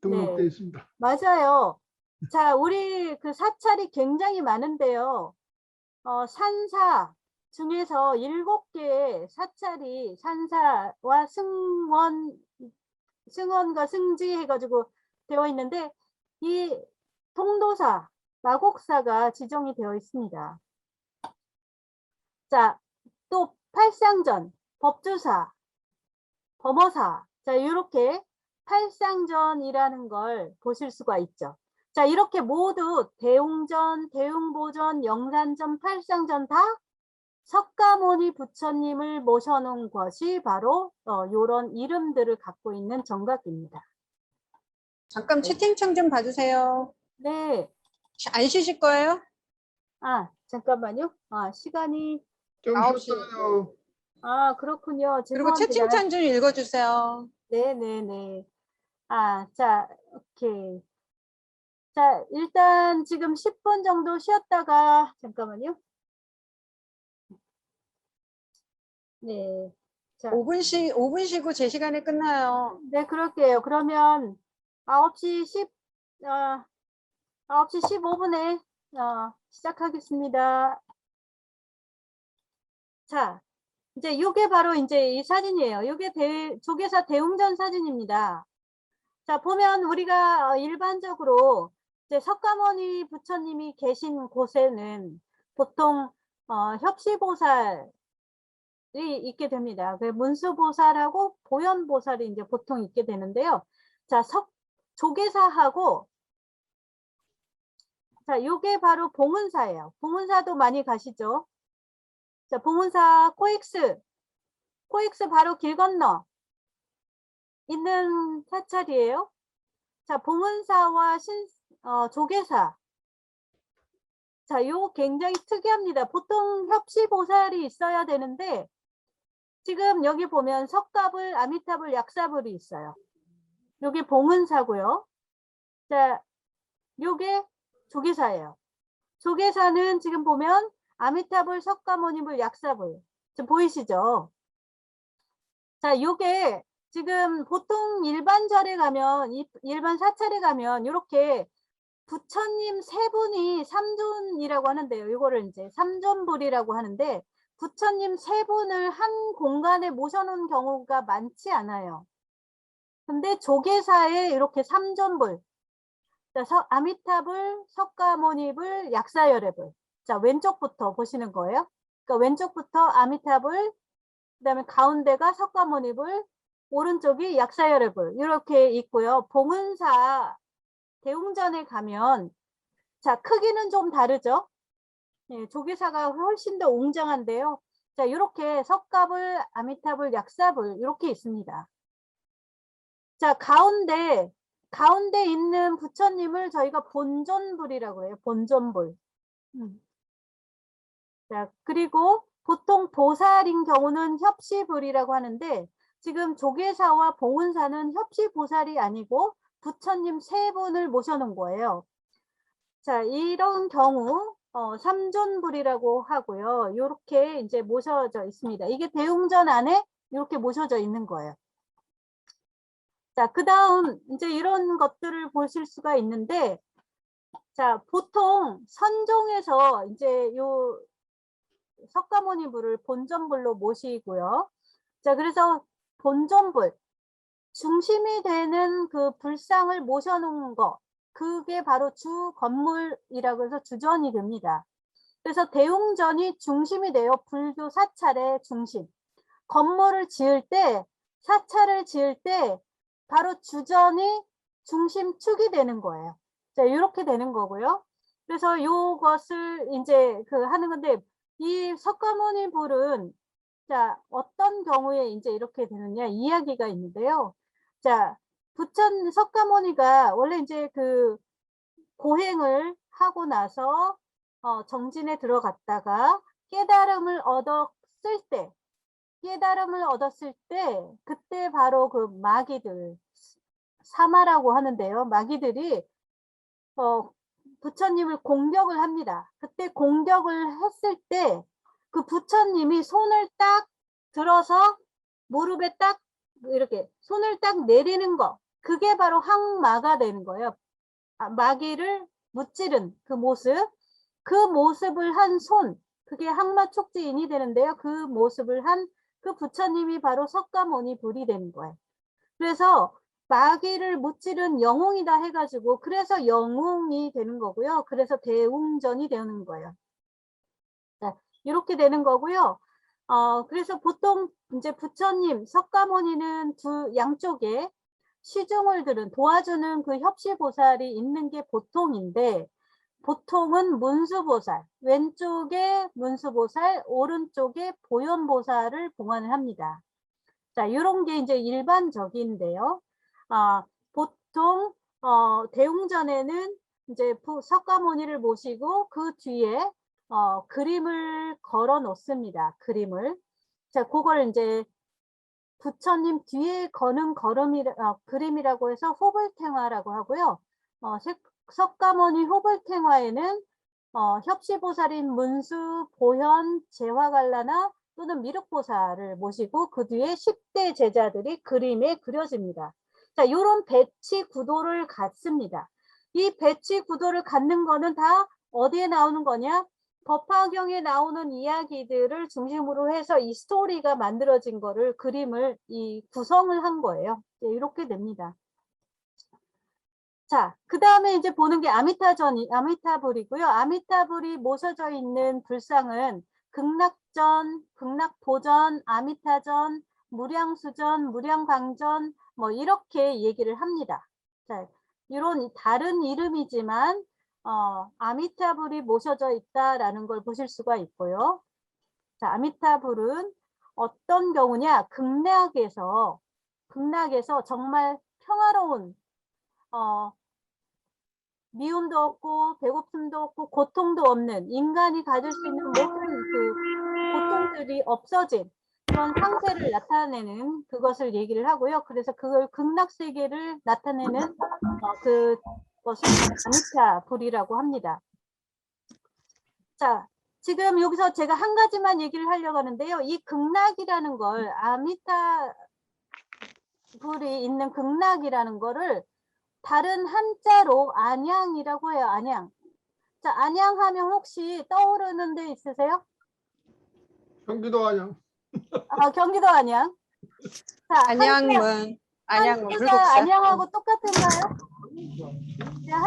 S4: 등록되어
S1: 네.
S4: 있습니다.
S1: 맞아요. 자, 우리 그 사찰이 굉장히 많은데요. 산사 중에서 7개의 사찰이 산사와 승원과 승지 해가지고 되어 있는데 이 통도사, 마곡사가 지정이 되어 있습니다. 자, 또 팔상전, 법주사, 범어사 자, 이렇게 팔상전이라는 걸 보실 수가 있죠. 자, 이렇게 모두 대웅전, 대웅보전, 영산전, 팔상전 다 석가모니 부처님을 모셔놓은 것이 바로 이런 이름들을 갖고 있는 정각입니다.
S3: 잠깐 채팅창 좀 봐주세요.
S1: 네.
S3: 안 쉬실 거예요?
S1: 잠깐만요. 시간이
S4: 좀
S3: 9시.
S4: 쉬었어요.
S1: 아, 그렇군요.
S3: 그리고
S1: 죄송합니다.
S3: 채팅창 좀 읽어주세요.
S1: 네네네. 아, 자, 오케이. 자, 일단 지금 10분 정도 쉬었다가, 잠깐만요. 네. 자,
S3: 5분 쉬고 제 시간에 끝나요.
S1: 네, 그럴게요. 그러면 9시 9시 15분에 시작하겠습니다. 자, 이제 요게 바로 이제 이 사진이에요. 요게 조계사 대웅전 사진입니다. 자, 보면 우리가 일반적으로 이제 석가모니 부처님이 계신 곳에는 보통 협시보살이 있게 됩니다. 그 문수보살하고 보현보살이 이제 보통 있게 되는데요. 자, 조계사하고 자, 요게 바로 봉은사예요. 봉은사도 많이 가시죠? 자, 봉은사 코엑스 바로 길 건너 있는 사찰이에요. 자, 봉은사와 조계사. 자, 요 굉장히 특이합니다. 보통 협시보살이 있어야 되는데 지금 여기 보면 석가불, 아미타불, 약사불이 있어요. 요게 봉은사고요. 자, 요게 조계사예요. 조계사는 지금 보면 아미타불, 석가모니불, 약사불. 지금 보이시죠? 자, 요게 지금 보통 일반 절에 가면, 일반 사찰에 가면 이렇게 부처님 세 분이 삼존이라고 하는데요. 이거를 이제 삼존불이라고 하는데 부처님 세 분을 한 공간에 모셔놓은 경우가 많지 않아요. 근데 조계사에 이렇게 삼존불, 아미타불, 석가모니불, 약사열애불. 자, 왼쪽부터 보시는 거예요. 그러니까 왼쪽부터 아미타불, 그다음에 가운데가 석가모니불, 오른쪽이 약사열애불 이렇게 있고요. 봉은사 대웅전에 가면 자, 크기는 좀 다르죠. 예, 조계사가 훨씬 더 웅장한데요. 자, 이렇게 석가불, 아미타불, 약사불 이렇게 있습니다. 자, 가운데 있는 부처님을 저희가 본존불이라고 해요. 본존불. 자, 그리고 보통 보살인 경우는 협시불이라고 하는데 지금 조계사와 봉은사는 협시보살이 아니고 부처님 세 분을 모셔놓은 거예요. 자, 이런 경우 삼존불이라고 하고요. 이렇게 이제 모셔져 있습니다. 이게 대웅전 안에 이렇게 모셔져 있는 거예요. 자, 그 다음 이제 이런 것들을 보실 수가 있는데 자, 보통 선종에서 이제 요 석가모니불을 본전불로 모시고요. 자, 그래서 본전불 중심이 되는 그 불상을 모셔놓은 거 그게 바로 주 건물이라고 해서 주전이 됩니다. 그래서 대웅전이 중심이 돼요. 불교 사찰의 중심. 건물을 지을 때 사찰을 지을 때 바로 주전이 중심축이 되는 거예요. 자, 이렇게 되는 거고요. 그래서 요것을 이제 하는 건데 이 석가모니 불은 자, 어떤 경우에 이제 이렇게 되느냐 이야기가 있는데요. 자, 석가모니가 원래 이제 고행을 하고 나서 정진에 들어갔다가 깨달음을 얻었을 때 그때 바로 그 마귀들 사마라고 하는데요. 마귀들이 부처님을 공격을 합니다. 그때 공격을 했을 때 그 부처님이 손을 딱 들어서 무릎에 딱 이렇게 손을 딱 내리는 거 그게 바로 항마가 되는 거예요. 마귀를 무찌른 그 모습을 한 손 그게 항마촉지인이 되는데요. 그 모습을 한 그 부처님이 바로 석가모니 불이 되는 거예요. 그래서 마귀를 무찌른 영웅이다 해가지고 그래서 영웅이 되는 거고요. 그래서 대웅전이 되는 거예요. 자, 이렇게 되는 거고요. 그래서 보통 이제 부처님 석가모니는 양쪽에 시중을 들은 도와주는 그 협시보살이 있는 게 보통인데 보통은 문수보살, 왼쪽에 문수보살, 오른쪽에 보현보살을 봉안을 합니다. 자, 이런 게 이제 일반적인데요. 보통 대웅전에는 이제 석가모니를 모시고 그 뒤에 그림을 걸어 놓습니다. 그림을. 자, 그걸 이제 부처님 뒤에 거는 그림이라고 해서 호불탱화라고 하고요. 석가모니 호불탱화에는 협시보살인 문수, 보현, 제화갈라나 또는 미륵보살을 모시고 그 뒤에 10대 제자들이 그림에 그려집니다. 자, 이런 배치 구도를 갖습니다. 이 배치 구도를 갖는 거는 다 어디에 나오는 거냐? 법화경에 나오는 이야기들을 중심으로 해서 이 스토리가 만들어진 거를 그림을 구성을 한 거예요. 이렇게 됩니다. 자, 그 다음에 이제 보는 게 아미타불이고요. 아미타불이 모셔져 있는 불상은 극락전, 극락보전, 아미타전, 무량수전, 무량광전 뭐 이렇게 얘기를 합니다. 자, 이런 다른 이름이지만 아미타불이 모셔져 있다라는 걸 보실 수가 있고요. 자, 아미타불은 어떤 경우냐? 극락에서 정말 평화로운 미움도 없고 배고픔도 없고 고통도 없는 인간이 가질 수 있는 모든 그 고통들이 없어진 그런 상태를 나타내는 그것을 얘기를 하고요. 그래서 그걸 극락 세계를 나타내는 그것을 아미타불이라고 합니다. 자, 지금 여기서 제가 한 가지만 얘기를 하려고 하는데요. 이 극락이라는 걸 아미타불이 있는 극락이라는 거를 다른 한자로 안양이라고 해요. 안양. 자, 안양하면 혹시 떠오르는 데 있으세요?
S4: 경기도 안양.
S1: 경기도 안양. 자,
S3: 안양문, 안양문,
S1: 한자가
S3: 불국사.
S1: 안양하고 똑같은가요?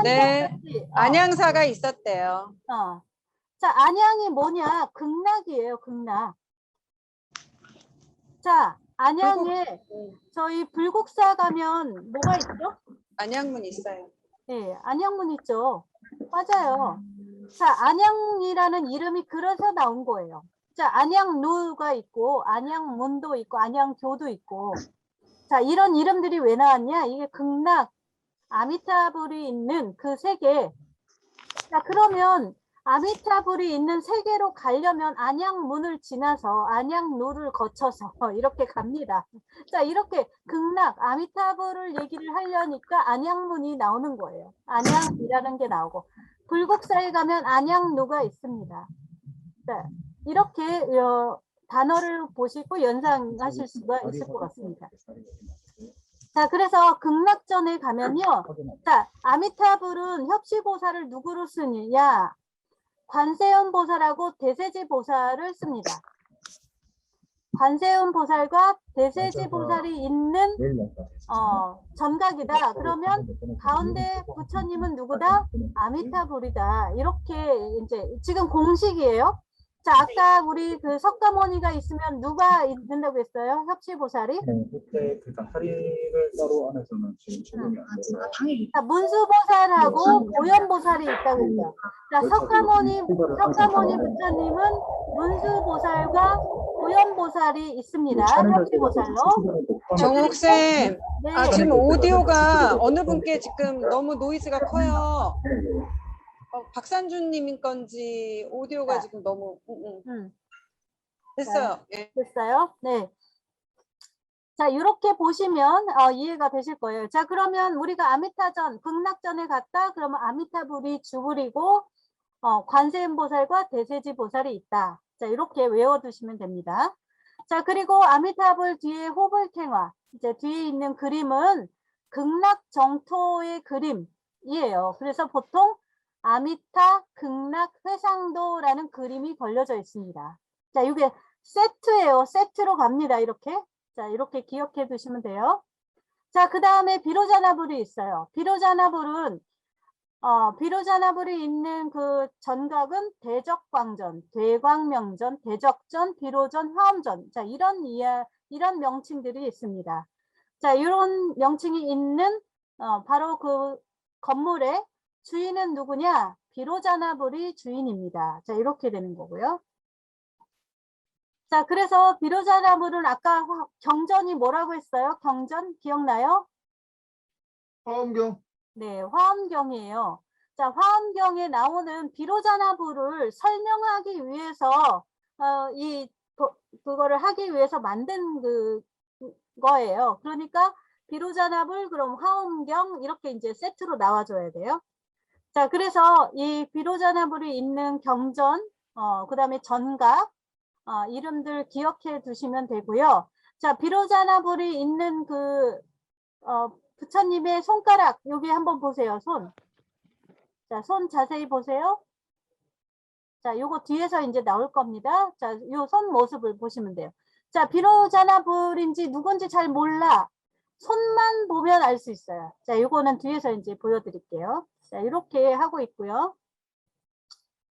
S3: 네,
S1: 한자같이,
S3: 안양사가 있었대요.
S1: 자, 안양이 뭐냐? 극락이에요. 극락. 자, 안양에 저희 불국사 가면 뭐가 있죠?
S3: 안양문 있어요.
S1: 네, 안양문 있죠. 맞아요. 자, 안양이라는 이름이 그래서 나온 거예요. 자, 안양루가 있고, 안양문도 있고, 안양교도 있고. 자, 이런 이름들이 왜 나왔냐? 이게 극락, 아미타불이 있는 그 세계. 자, 그러면 아미타불이 있는 세계로 가려면 안양문을 지나서 안양루를 거쳐서 이렇게 갑니다. 자, 이렇게 극락, 아미타불을 얘기를 하려니까 안양문이 나오는 거예요. 안양이라는 게 나오고. 불국사에 가면 안양루가 있습니다. 자, 이렇게 단어를 보시고 연상하실 수가 있을 것 같습니다. 자, 그래서 극락전에 가면요. 자, 아미타불은 협시보살을 누구로 쓰느냐? 관세음 보살하고 대세지 보살을 씁니다. 관세음 보살과 대세지 보살이 있는 전각이다. 그러면 가운데 부처님은 누구다? 아미타불이다. 이렇게 이제 지금 공식이에요. 자, 아까 우리 그 석가모니가 있으면 누가 있는다고 했어요? 협시보살이?
S6: 그때 그러니까 할인을 따로 안에서는 지금 적용이 안 돼요.
S1: 자, 문수보살하고 보현보살이 있다고 했죠. 자, 석가모니 부처님은 문수보살과 보현보살이 있습니다. 협시보살로.
S3: 정옥쌤,
S1: 네.
S3: 지금 오디오가 어느 분께 지금 너무 노이즈가 커요. 박산주님 건지 오디오가
S1: 자.
S3: 지금 너무 됐어요. 예.
S1: 됐어요? 네. 자, 이렇게 보시면 이해가 되실 거예요. 자, 그러면 우리가 아미타전, 극락전에 갔다 그러면 아미타불이 주불이고 관세음보살과 대세지보살이 있다. 자, 이렇게 외워두시면 됩니다. 자, 그리고 아미타불 뒤에 호불탱화, 이제 뒤에 있는 그림은 극락정토의 그림이에요. 그래서 보통 아미타 극락 회상도라는 그림이 걸려져 있습니다. 자, 이게 세트예요. 세트로 갑니다. 이렇게. 자, 이렇게 기억해 두시면 돼요. 자, 그 다음에 비로자나불이 있어요. 비로자나불은 비로자나불이 있는 그 전각은 대적광전, 대광명전, 대적전, 비로전, 화엄전. 자, 이런 명칭들이 있습니다. 자, 이런 명칭이 있는 바로 그 건물의 주인은 누구냐? 비로자나불이 주인입니다. 자, 이렇게 되는 거고요. 자, 그래서 비로자나불은 아까 경전이 뭐라고 했어요? 경전 기억나요?
S4: 화엄경.
S1: 네, 화엄경이에요. 자, 화엄경에 나오는 비로자나부를 설명하기 위해서 그거를 하기 위해서 만든 거예요. 그러니까 비로자나불 그럼 화엄경 이렇게 이제 세트로 나와줘야 돼요. 자, 그래서 이 비로자나불이 있는 경전, 그다음에 전각 이름들 기억해 두시면 되고요. 자, 비로자나불이 있는 부처님의 손가락 여기 한번 보세요. 손. 자, 손 자세히 보세요. 자, 요거 뒤에서 이제 나올 겁니다. 자, 요 손 모습을 보시면 돼요. 자, 비로자나불인지 누군지 잘 몰라. 손만 보면 알 수 있어요. 자, 요거는 뒤에서 이제 보여드릴게요. 자, 이렇게 하고 있고요.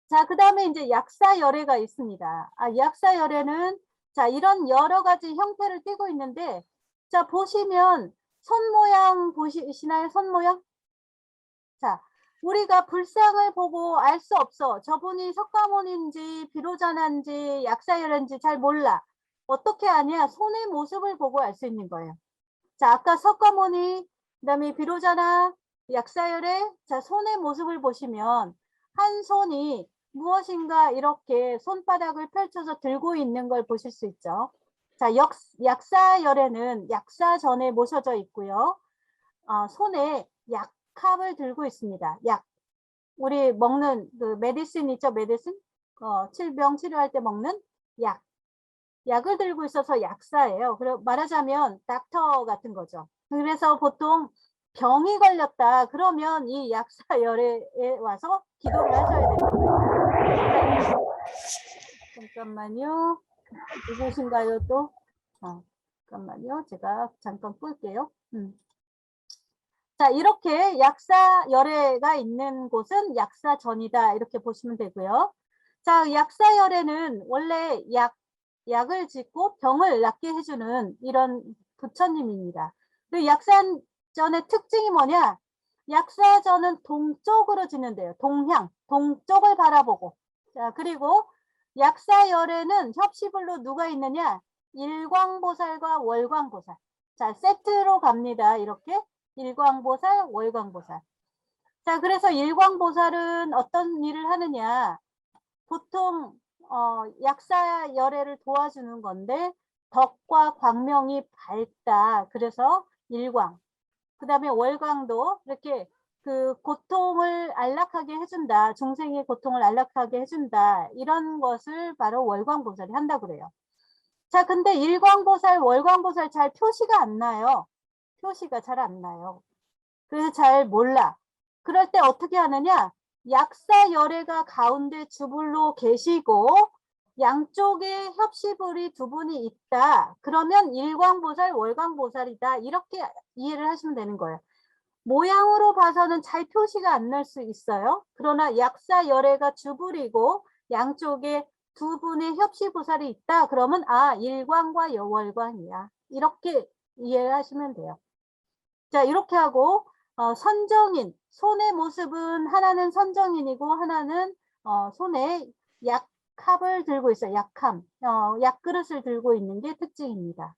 S1: 자, 그 다음에 이제 약사열애가 있습니다. 약사열애는 자, 이런 여러 가지 형태를 띠고 있는데, 자, 보시면 손 모양 보시나요? 손 모양? 자, 우리가 불상을 보고 알 수 없어. 저분이 석가모니인지 비로자나인지 약사열애인지 잘 몰라. 어떻게 아냐? 손의 모습을 보고 알 수 있는 거예요. 자, 아까 석가모니, 그다음에 비로자나, 약사열애, 자, 손의 모습을 보시면 한 손이 무엇인가 이렇게 손바닥을 펼쳐서 들고 있는 걸 보실 수 있죠. 자, 약사열애는 약사전에 모셔져 있고요. 손에 약합을 들고 있습니다. 약. 우리 먹는 그 메디신 있죠? 메디신? 질병 치료할 때 먹는 약. 약을 들고 있어서 약사예요. 그리고 말하자면 닥터 같은 거죠. 그래서 보통 병이 걸렸다 그러면 이 약사열애에 와서 기도를 하셔야 됩니다. 잠깐만요. 누구신가요 또? 잠깐만요. 제가 잠깐 끌게요. 자, 이렇게 약사열애가 있는 곳은 약사전이다 이렇게 보시면 되고요. 자, 약사열애는 원래 약을 짓고 병을 낫게 해주는 이런 부처님입니다. 그 약사전의 특징이 뭐냐? 약사전은 동쪽으로 짓는데요. 동향, 동쪽을 바라보고. 자, 그리고 약사열애는 협시불로 누가 있느냐? 일광보살과 월광보살. 자, 세트로 갑니다. 이렇게 일광보살, 월광보살. 자, 그래서 일광보살은 어떤 일을 하느냐? 보통 약사열애를 도와주는 건데 덕과 광명이 밝다. 그래서 일광. 그 다음에 월광도 이렇게 그 고통을 안락하게 해준다. 중생의 고통을 안락하게 해준다. 이런 것을 바로 월광보살이 한다고 그래요. 자, 근데 일광보살, 월광보살 잘 표시가 안 나요. 표시가 잘 안 나요. 그래서 잘 몰라. 그럴 때 어떻게 하느냐? 약사열애가 가운데 주불로 계시고 양쪽에 협시불이 두 분이 있다. 그러면 일광보살, 월광보살이다. 이렇게 이해를 하시면 되는 거예요. 모양으로 봐서는 잘 표시가 안 날 수 있어요. 그러나 약사열애가 주불이고 양쪽에 두 분의 협시보살이 있다. 그러면 일광과 월광이야. 이렇게 이해하시면 돼요. 자, 이렇게 하고 선정인, 손의 모습은 하나는 선정인이고 하나는 손에 약합을 들고 있어요. 약함, 약그릇을 들고 있는 게 특징입니다.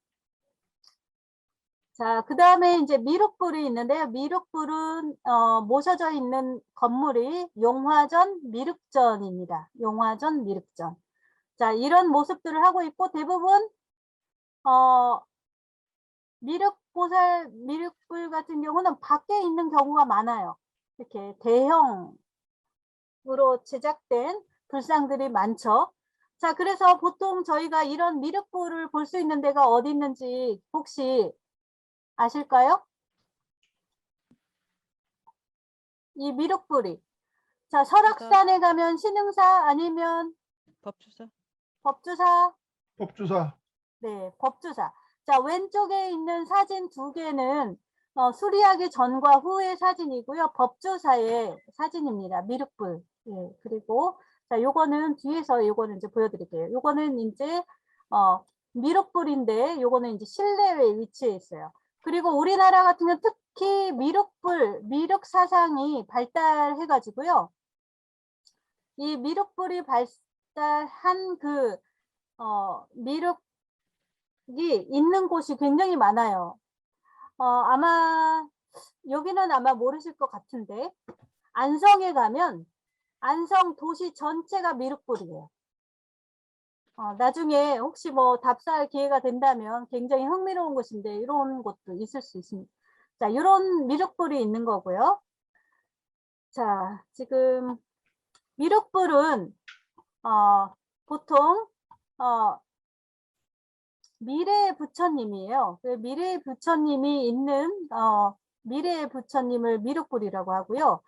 S1: 자, 그 다음에 이제 미륵불이 있는데요. 미륵불은 모셔져 있는 건물이 용화전 미륵전입니다. 용화전 미륵전. 자, 이런 모습들을 하고 있고 대부분 미륵불 같은 경우는 밖에 있는 경우가 많아요. 이렇게 대형으로 제작된 불상들이 많죠. 자, 그래서 보통 저희가 이런 미륵불을 볼 수 있는 데가 어디 있는지 혹시 아실까요? 이 미륵불이. 자, 설악산에 가면 신흥사 아니면
S7: 법주사.
S1: 법주사.
S4: 법주사.
S1: 네, 법주사. 자, 왼쪽에 있는 사진 두 개는 수리하기 전과 후의 사진이고요. 법주사의 사진입니다. 미륵불. 예, 그리고 자, 요거는 뒤에서 요거는 이제 보여드릴게요. 요거는 이제 미륵불인데 요거는 이제 실내에 위치해 있어요. 그리고 우리나라 같은 경우 특히 미륵불, 미륵 사상이 발달해 가지고요. 이 미륵불이 발달한 그 미륵이 있는 곳이 굉장히 많아요. 아마 여기는 아마 모르실 것 같은데 안성에 가면 안성 도시 전체가 미륵불이에요. 나중에 혹시 뭐 답사할 기회가 된다면 굉장히 흥미로운 곳인데 이런 것도 있을 수 있습니다. 자, 이런 미륵불이 있는 거고요. 자, 지금 미륵불은 보통 미래의 부처님이에요. 미래의 부처님이 있는 미래의 부처님을 미륵불이라고 하고요.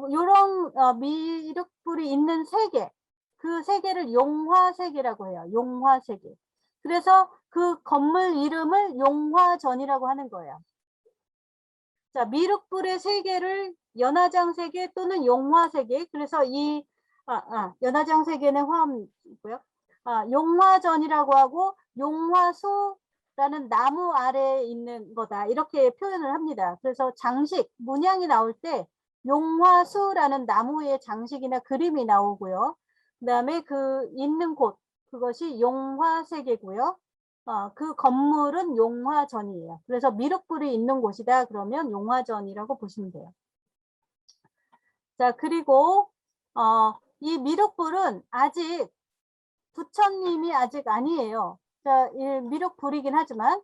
S1: 이런 미륵불이 있는 세계, 그 세계를 용화세계라고 해요. 용화세계. 그래서 그 건물 이름을 용화전이라고 하는 거예요. 자, 미륵불의 세계를 연화장세계 또는 용화세계. 그래서 이 연화장세계는 화음이고요. 용화전이라고 하고 용화수라는 나무 아래에 있는 거다. 이렇게 표현을 합니다. 그래서 장식, 문양이 나올 때 용화수라는 나무의 장식이나 그림이 나오고요. 그 다음에 그 있는 곳, 그것이 용화세계고요. 그 건물은 용화전이에요. 그래서 미륵불이 있는 곳이다. 그러면 용화전이라고 보시면 돼요. 자, 그리고 이 미륵불은 아직 부처님이 아직 아니에요. 자, 미륵불이긴 하지만,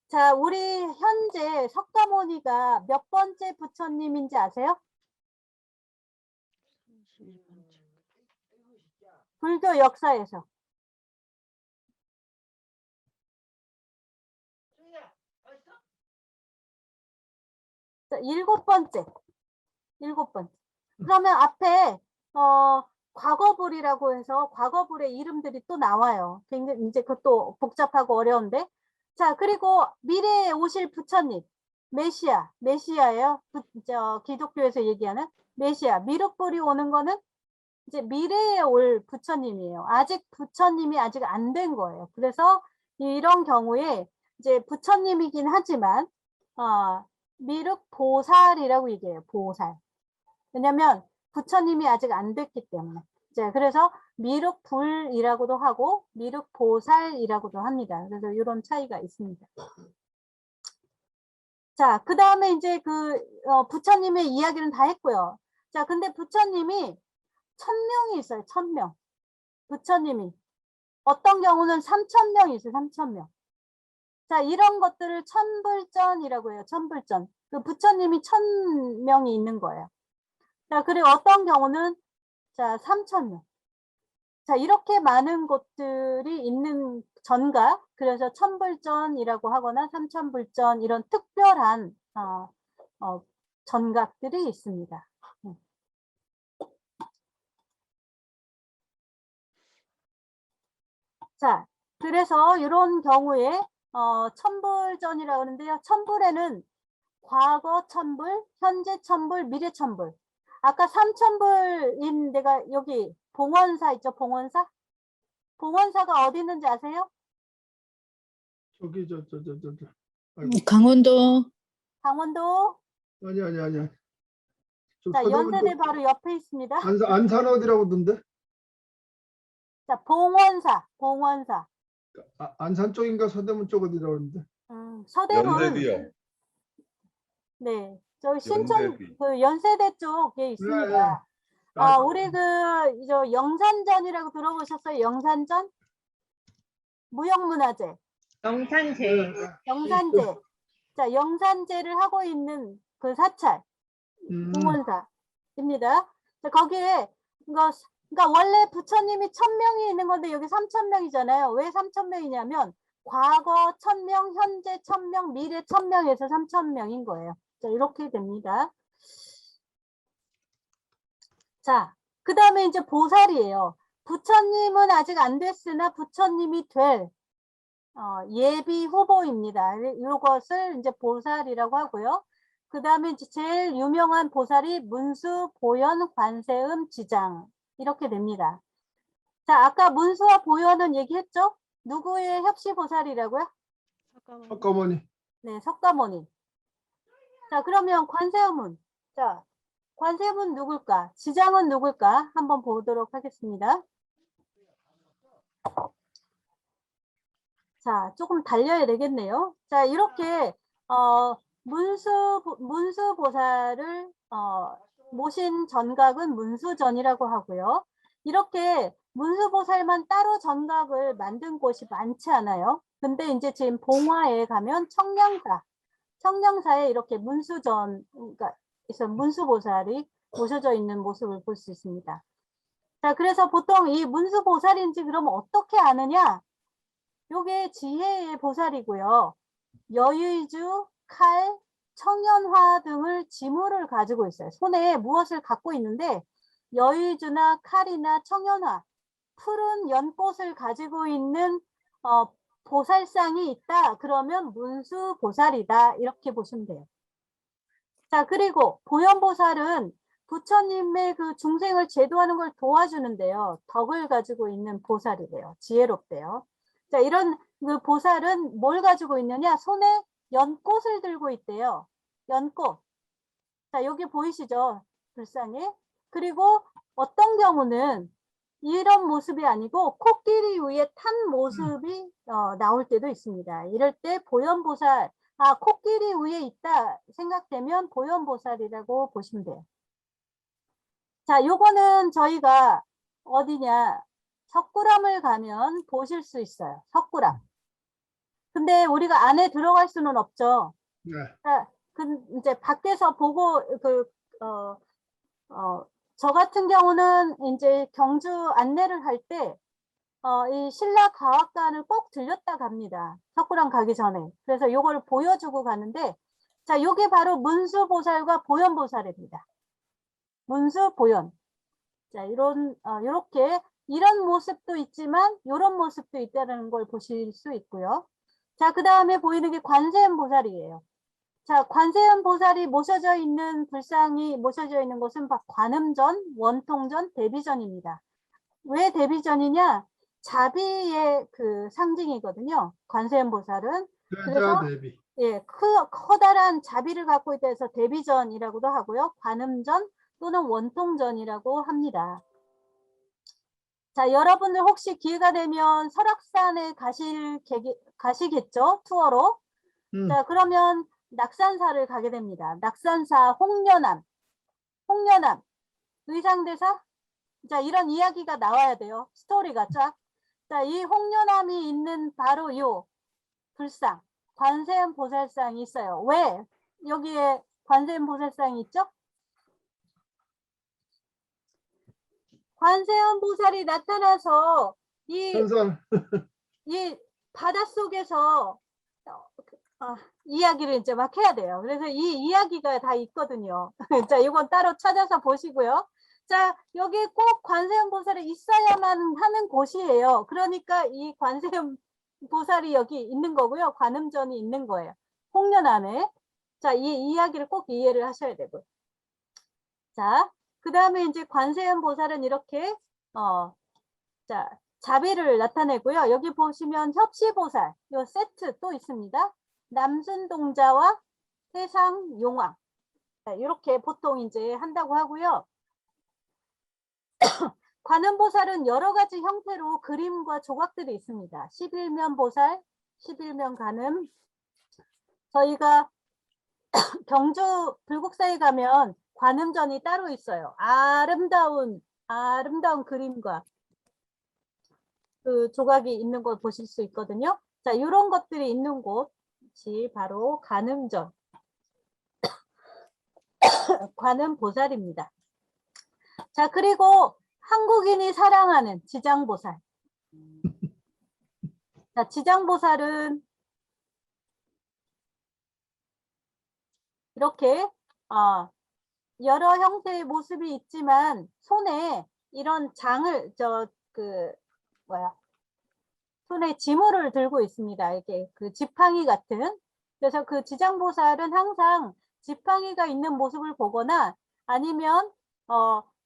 S1: 자, 우리 현재 석가모니가 몇 번째 부처님인지 아세요? 불교 역사에서. 자, 7번째. 7번째. 그러면 앞에 과거불이라고 해서 과거불의 이름들이 또 나와요. 굉장히 이제 그것도 복잡하고 어려운데. 자, 그리고 미래에 오실 부처님, 메시아예요. 기독교에서 얘기하는 메시아. 미륵불이 오는 거는 이제 미래에 올 부처님이에요. 아직 부처님이 아직 안 된 거예요. 그래서 이런 경우에 이제 부처님이긴 하지만 미륵보살이라고 얘기해요. 보살. 왜냐면 부처님이 아직 안 됐기 때문에. 자, 그래서 미륵불이라고도 하고 미륵보살이라고도 합니다. 그래서 이런 차이가 있습니다. 자, 그 다음에 이제 부처님의 이야기는 다 했고요. 자, 근데 부처님이 1000명이 있어요. 1000명. 부처님이. 어떤 경우는 3000명이 있어요. 3000명. 자, 이런 것들을 천불전이라고 해요. 천불전. 그 부처님이 1000명이 있는 거예요. 자, 그리고 어떤 경우는 자, 3000명. 자, 이렇게 많은 곳들이 있는 전가, 그래서 천불전이라고 하거나 삼천불전 이런 특별한 전각들이 있습니다. 자, 그래서 이런 경우에 천불전이라고 하는데요. 천불에는 과거 천불, 현재 천불, 미래 천불. 아까 삼천불인 데가 여기 봉원사 있죠? 봉원사? 봉원사가 어디 있는지 아세요?
S4: 저기
S7: 강원도.
S1: 강원도.
S4: 아니야.
S1: 자, 연세대 바로 옆에 있습니다.
S4: 안산 어디라고 던데?
S1: 자, 봉원사.
S4: 안산 쪽인가 서대문 쪽 어디라고 하는데?
S1: 서대문.
S5: 연대비요.
S1: 네, 저기 신촌
S5: 연대비.
S1: 그 연세대 쪽에 있습니다. 우리 저 영산전이라고 들어보셨어요? 영산전? 무형문화재. 영산제. 자, 영산제를 하고 있는 그 사찰. 봉원사입니다. 자, 거기에 그러니까 원래 부처님이 1000명이 있는 건데 여기 3000명이잖아요. 왜 3000명이냐면 과거 1000명, 현재 1000명, 미래 1000명에서 3000명인 거예요. 자, 이렇게 됩니다. 자, 그 다음에 이제 보살이에요. 부처님은 아직 안 됐으나 부처님이 될 예비 후보입니다. 이것을 이제 보살이라고 하고요. 그 다음에 이제 제일 유명한 보살이 문수, 보현, 관세음, 지장 이렇게 됩니다. 자, 아까 문수와 보현은 얘기했죠? 누구의 협시보살이라고요?
S4: 석가모니.
S1: 네, 석가모니. 자, 그러면 관세음은? 자, 관세음은 누굴까? 지장은 누굴까? 한번 보도록 하겠습니다. 자, 조금 달려야 되겠네요. 자, 이렇게 문수보살을 모신 전각은 문수전이라고 하고요. 이렇게 문수보살만 따로 전각을 만든 곳이 많지 않아요. 근데 이제 지금 봉화에 가면 청량사에 이렇게 문수전, 그러니까 문수보살이 모셔져 있는 모습을 볼 수 있습니다. 자, 그래서 보통 이 문수보살인지 그러면 어떻게 아느냐? 요게 지혜의 보살이고요. 여유주, 칼, 청연화 등을 지물을 가지고 있어요. 손에 무엇을 갖고 있는데 여유주나 칼이나 청연화, 푸른 연꽃을 가지고 있는 보살상이 있다. 그러면 문수보살이다. 이렇게 보시면 돼요. 자, 그리고 보현보살은 부처님의 그 중생을 제도하는 걸 도와주는데요. 덕을 가지고 있는 보살이래요. 지혜롭대요. 자, 이런 그 보살은 뭘 가지고 있느냐? 손에 연꽃을 들고 있대요. 연꽃. 자, 여기 보이시죠? 불상에. 그리고 어떤 경우는 이런 모습이 아니고 코끼리 위에 탄 모습이 나올 때도 있습니다. 이럴 때 보현보살, 코끼리 위에 있다 생각되면 보현보살이라고 보시면 돼요. 자, 요거는 저희가 어디냐? 석굴암을 가면 보실 수 있어요. 석굴암. 근데 우리가 안에 들어갈 수는 없죠.
S4: 네.
S1: 자, 이제 밖에서 보고 저 같은 경우는 이제 경주 안내를 할 때 이 신라가옥관을 꼭 들렸다 갑니다. 석굴암 가기 전에. 그래서 요걸 보여주고 가는데, 자, 요게 바로 문수보살과 보현보살입니다. 문수보현. 자, 요렇게 이런 모습도 있지만 요런 모습도 있다는 걸 보실 수 있고요. 자, 그 다음에 보이는 게 관세음보살이에요. 자, 관세음보살이 모셔져 있는 불상이 모셔져 있는 곳은 관음전, 원통전, 대비전입니다. 왜 대비전이냐? 자비의 그 상징이거든요. 관세음보살은.
S4: 대자 대비.
S1: 예, 커다란 자비를 갖고 있다 해서 대비전이라고도 하고요. 관음전 또는 원통전이라고 합니다. 자, 여러분들 혹시 기회가 되면 설악산에 가시겠죠? 투어로. 자, 그러면 낙산사를 가게 됩니다. 낙산사 홍련암. 의상대사? 자, 이런 이야기가 나와야 돼요. 스토리가 쫙. 자, 이 홍련암이 있는 바로 요 불상, 관세음보살상이 있어요. 왜 여기에 관세음보살상이 있죠? 관세음보살이 나타나서 이 바닷속에서 이야기를 이제 막 해야 돼요. 그래서 이 이야기가 다 있거든요. 자, 이건 따로 찾아서 보시고요. 자, 여기 꼭 관세음보살이 있어야만 하는 곳이에요. 그러니까 이 관세음보살이 여기 있는 거고요. 관음전이 있는 거예요. 홍련암에. 자, 이 이야기를 꼭 이해를 하셔야 되고요. 자, 그 다음에 이제 관세음보살은 이렇게 자, 자비를 나타내고요. 여기 보시면 협시보살, 요 세트 또 있습니다. 남순동자와 세상용왕. 이렇게 보통 이제 한다고 하고요. 관음보살은 여러 가지 형태로 그림과 조각들이 있습니다. 11면 보살, 11면 관음. 저희가 경주 불국사에 가면 관음전이 따로 있어요. 아름다운 그림과 그 조각이 있는 걸 보실 수 있거든요. 자, 이런 것들이 있는 곳이 바로 관음전, 관음보살입니다. 자, 그리고 한국인이 사랑하는 지장보살. 자, 지장보살은 이렇게 여러 형태의 모습이 있지만 손에 이런 장을 손에 지물을 들고 있습니다. 이렇게 그 지팡이 같은. 그래서 그 지장보살은 항상 지팡이가 있는 모습을 보거나 아니면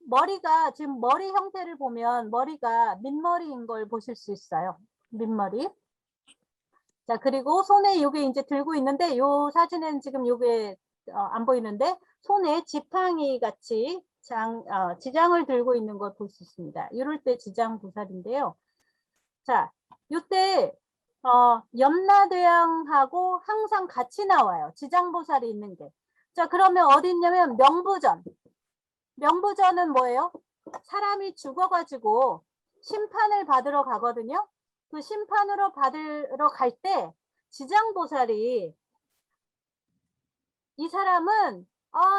S1: 머리가 지금 머리 형태를 보면 머리가 민머리인 걸 보실 수 있어요. 민머리. 자, 그리고 손에 요게 이제 들고 있는데 요 사진은 지금 요게 안 보이는데 손에 지팡이 같이 지장을 들고 있는 걸 볼 수 있습니다. 이럴 때 지장보살인데요. 자, 요때 염라대왕하고 항상 같이 나와요. 지장보살이 있는 게. 자, 그러면 어디 있냐면 명부전. 명부전은 뭐예요? 사람이 죽어가지고 심판을 받으러 가거든요. 그 심판으로 받으러 갈 때 지장보살이 이 사람은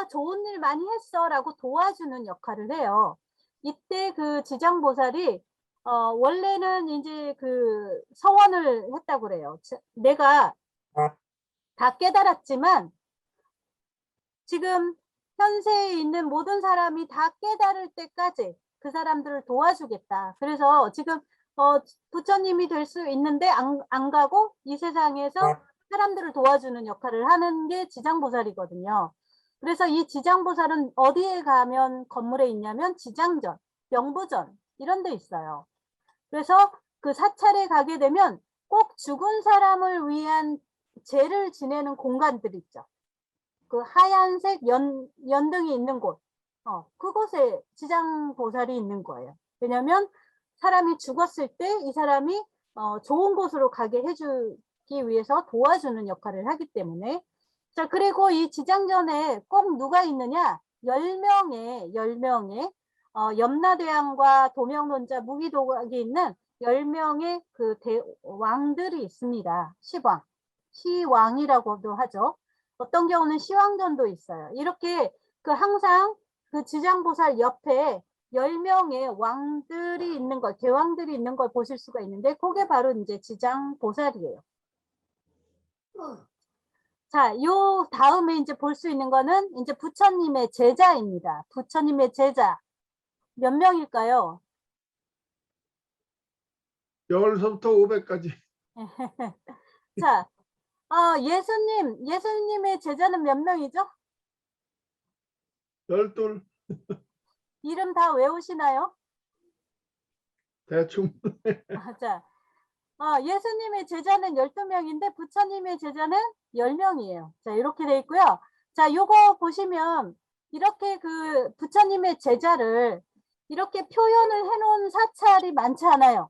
S1: 좋은 일 많이 했어 라고 도와주는 역할을 해요. 이때 그 지장보살이 원래는 이제 그 서원을 했다고 그래요. 내가 다 깨달았지만 지금 현세에 있는 모든 사람이 다 깨달을 때까지 그 사람들을 도와주겠다. 그래서 지금 부처님이 될 수 있는데 안 가고 이 세상에서 사람들을 도와주는 역할을 하는 게 지장보살이거든요. 그래서 이 지장보살은 어디에 가면 건물에 있냐면 지장전, 명부전 이런 데 있어요. 그래서 그 사찰에 가게 되면 꼭 죽은 사람을 위한 제를 지내는 공간들 있죠. 그 하얀색 연등이 있는 곳, 그곳에 지장보살이 있는 거예요. 왜냐하면 사람이 죽었을 때 이 사람이 좋은 곳으로 가게 해주기 위해서 도와주는 역할을 하기 때문에. 자, 그리고 이 지장전에 꼭 누가 있느냐? 10명의 염라대왕과 도명론자 무기도각이 있는 10명의 그 왕들이 있습니다. 시왕이라고도 하죠. 어떤 경우는 시왕전도 있어요. 이렇게 그 항상 그 지장보살 옆에 10명의 왕들이 있는 걸, 대왕들이 있는 걸 보실 수가 있는데 그게 바로 이제 지장보살이에요. 자, 요 다음에 이제 볼 수 있는 거는 이제 부처님의 제자입니다. 부처님의 제자 몇 명일까요?
S4: 10서부터 500까지.
S1: 자, 예수님의 제자는 몇 명이죠?
S4: 12
S1: 이름 다 외우시나요?
S4: 대충.
S1: 자, 예수님의 제자는 12명인데 부처님의 제자는 10명이에요. 자, 이렇게 돼 있고요. 자, 요거 보시면 이렇게 그 부처님의 제자를 이렇게 표현을 해놓은 사찰이 많지 않아요.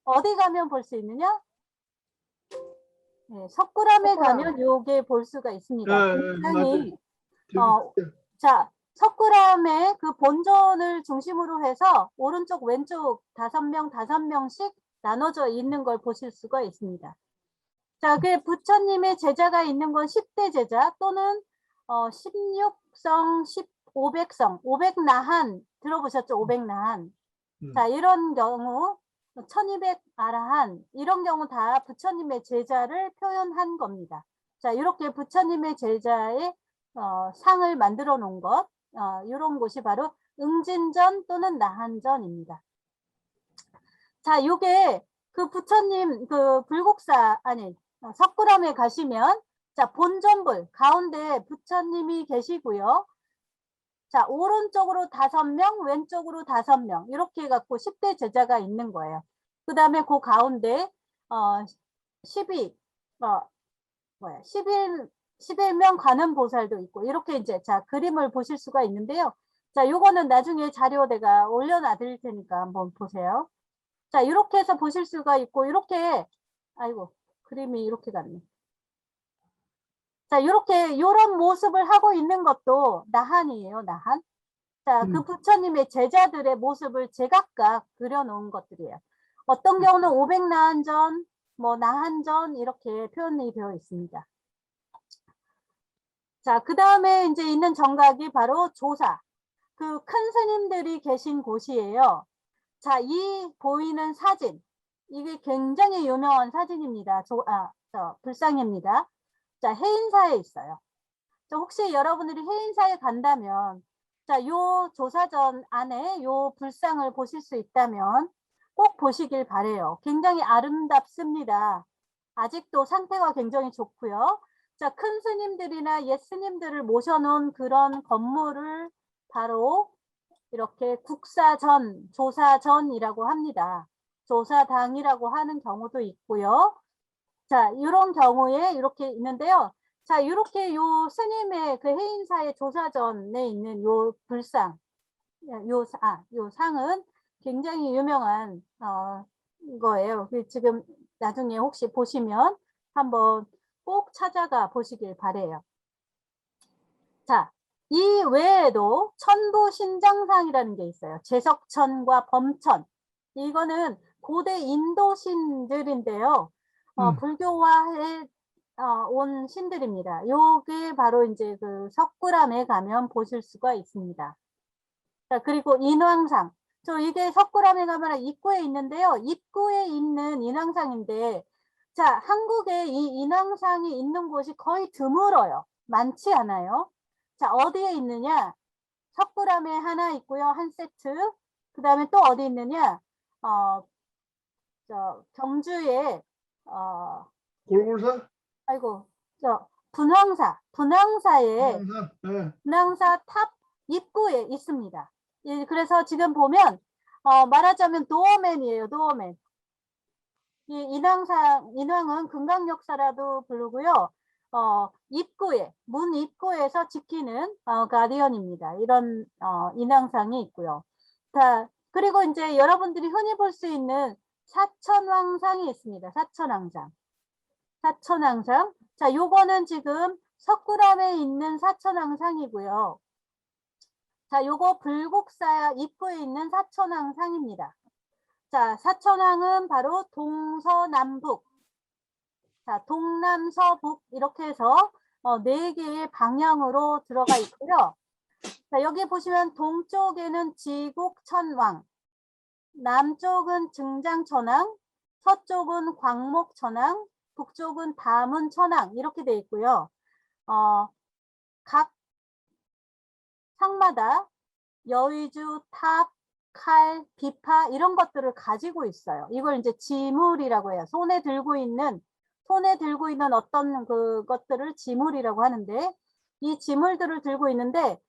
S1: 어디 가면 볼 수 있느냐? 네, 석굴암에 가면 요게 볼 수가 있습니다. 굉장히 자, 석굴암의 그 본전을 중심으로 해서 오른쪽 왼쪽 5명씩 나눠져 있는 걸 보실 수가 있습니다. 자, 그 부처님의 제자가 있는 건 10대 제자 또는 16성, 500성, 500나한 들어보셨죠? 500나한. 자, 이런 경우 1200 아라한 이런 경우 다 부처님의 제자를 표현한 겁니다. 자, 이렇게 부처님의 제자의 상을 만들어 놓은 것, 이런 곳이 바로 응진전 또는 나한전입니다. 자, 요게 그 부처님 그 불국사 석굴암에 가시면 자, 본전불 가운데 부처님이 계시고요. 자, 오른쪽으로 5명, 왼쪽으로 5명 이렇게 해갖고 10대 제자가 있는 거예요. 그 다음에 그 가운데 11명 관음 보살도 있고 이렇게 이제 자 그림을 보실 수가 있는데요. 자, 요거는 나중에 자료 내가 올려놔 드릴 테니까 한번 보세요. 자, 이렇게 해서 보실 수가 있고 이렇게 아이고 그림이 이렇게 갔네. 자, 이렇게 요런 모습을 하고 있는 것도 나한이에요. 나한. 자, 그 부처님의 제자들의 모습을 제각각 그려놓은 것들이에요. 어떤 경우는 500나한전, 나한전 이렇게 표현이 되어 있습니다. 자, 그 다음에 이제 있는 정각이 바로 조사. 그 큰 스님들이 계신 곳이에요. 자, 이 보이는 사진. 이게 굉장히 유명한 사진입니다. 불상입니다. 자, 해인사에 있어요. 자, 혹시 여러분들이 해인사에 간다면, 자, 요 조사전 안에 요 불상을 보실 수 있다면 꼭 보시길 바래요. 굉장히 아름답습니다. 아직도 상태가 굉장히 좋고요. 자, 큰 스님들이나 옛 스님들을 모셔놓은 그런 건물을 바로 이렇게 국사전, 조사전이라고 합니다. 조사당이라고 하는 경우도 있고요. 자, 이런 경우에 이렇게 있는데요. 자, 이렇게 요 스님의 그 해인사의 조사전에 있는 요 불상, 요 상은 굉장히 유명한 거예요. 지금 나중에 혹시 보시면 한번 꼭 찾아가 보시길 바래요. 자, 이 외에도 천부 신장상이라는 게 있어요. 제석천과 범천. 이거는 고대 인도 신들인데요. 불교화해 온 신들입니다. 요게 바로 이제 그 석굴암에 가면 보실 수가 있습니다. 자, 그리고 인왕상. 이게 석굴암에 가면 입구에 있는데요. 입구에 있는 인왕상인데, 자, 한국에 이 인왕상이 있는 곳이 거의 드물어요. 많지 않아요. 자, 어디에 있느냐? 석굴암에 하나 있고요. 한 세트. 그 다음에 또 어디 있느냐? 경주에,
S4: 골골사?
S1: 아이고, 분황사에,
S4: 네.
S1: 분황사 탑 입구에 있습니다. 예, 그래서 지금 보면, 말하자면 도어맨이에요, 도어맨. 이 인왕은 금강역사라도 부르고요. 입구에, 문 입구에서 지키는 가디언입니다. 이런 인왕상이 있고요. 자, 그리고 이제 여러분들이 흔히 볼 수 있는 사천왕상이 있습니다. 사천왕상. 자, 요거는 지금 석굴암에 있는 사천왕상이고요. 자, 요거 불국사 입구에 있는 사천왕상입니다. 자, 사천왕은 바로 동서남북. 자, 동남서북 이렇게 해서 4개의 방향으로 들어가 있고요. 자, 여기 보시면 동쪽에는 지국천왕, 남쪽은 증장천왕, 서쪽은 광목천왕, 북쪽은 다문천왕 이렇게 돼 있고요. 각 상마다 여의주, 탑, 칼, 비파 이런 것들을 가지고 있어요. 이걸 이제 지물이라고 해요. 손에 들고 있는 어떤 그것들을 지물이라고 하는데, 이 지물들을 들고 있는데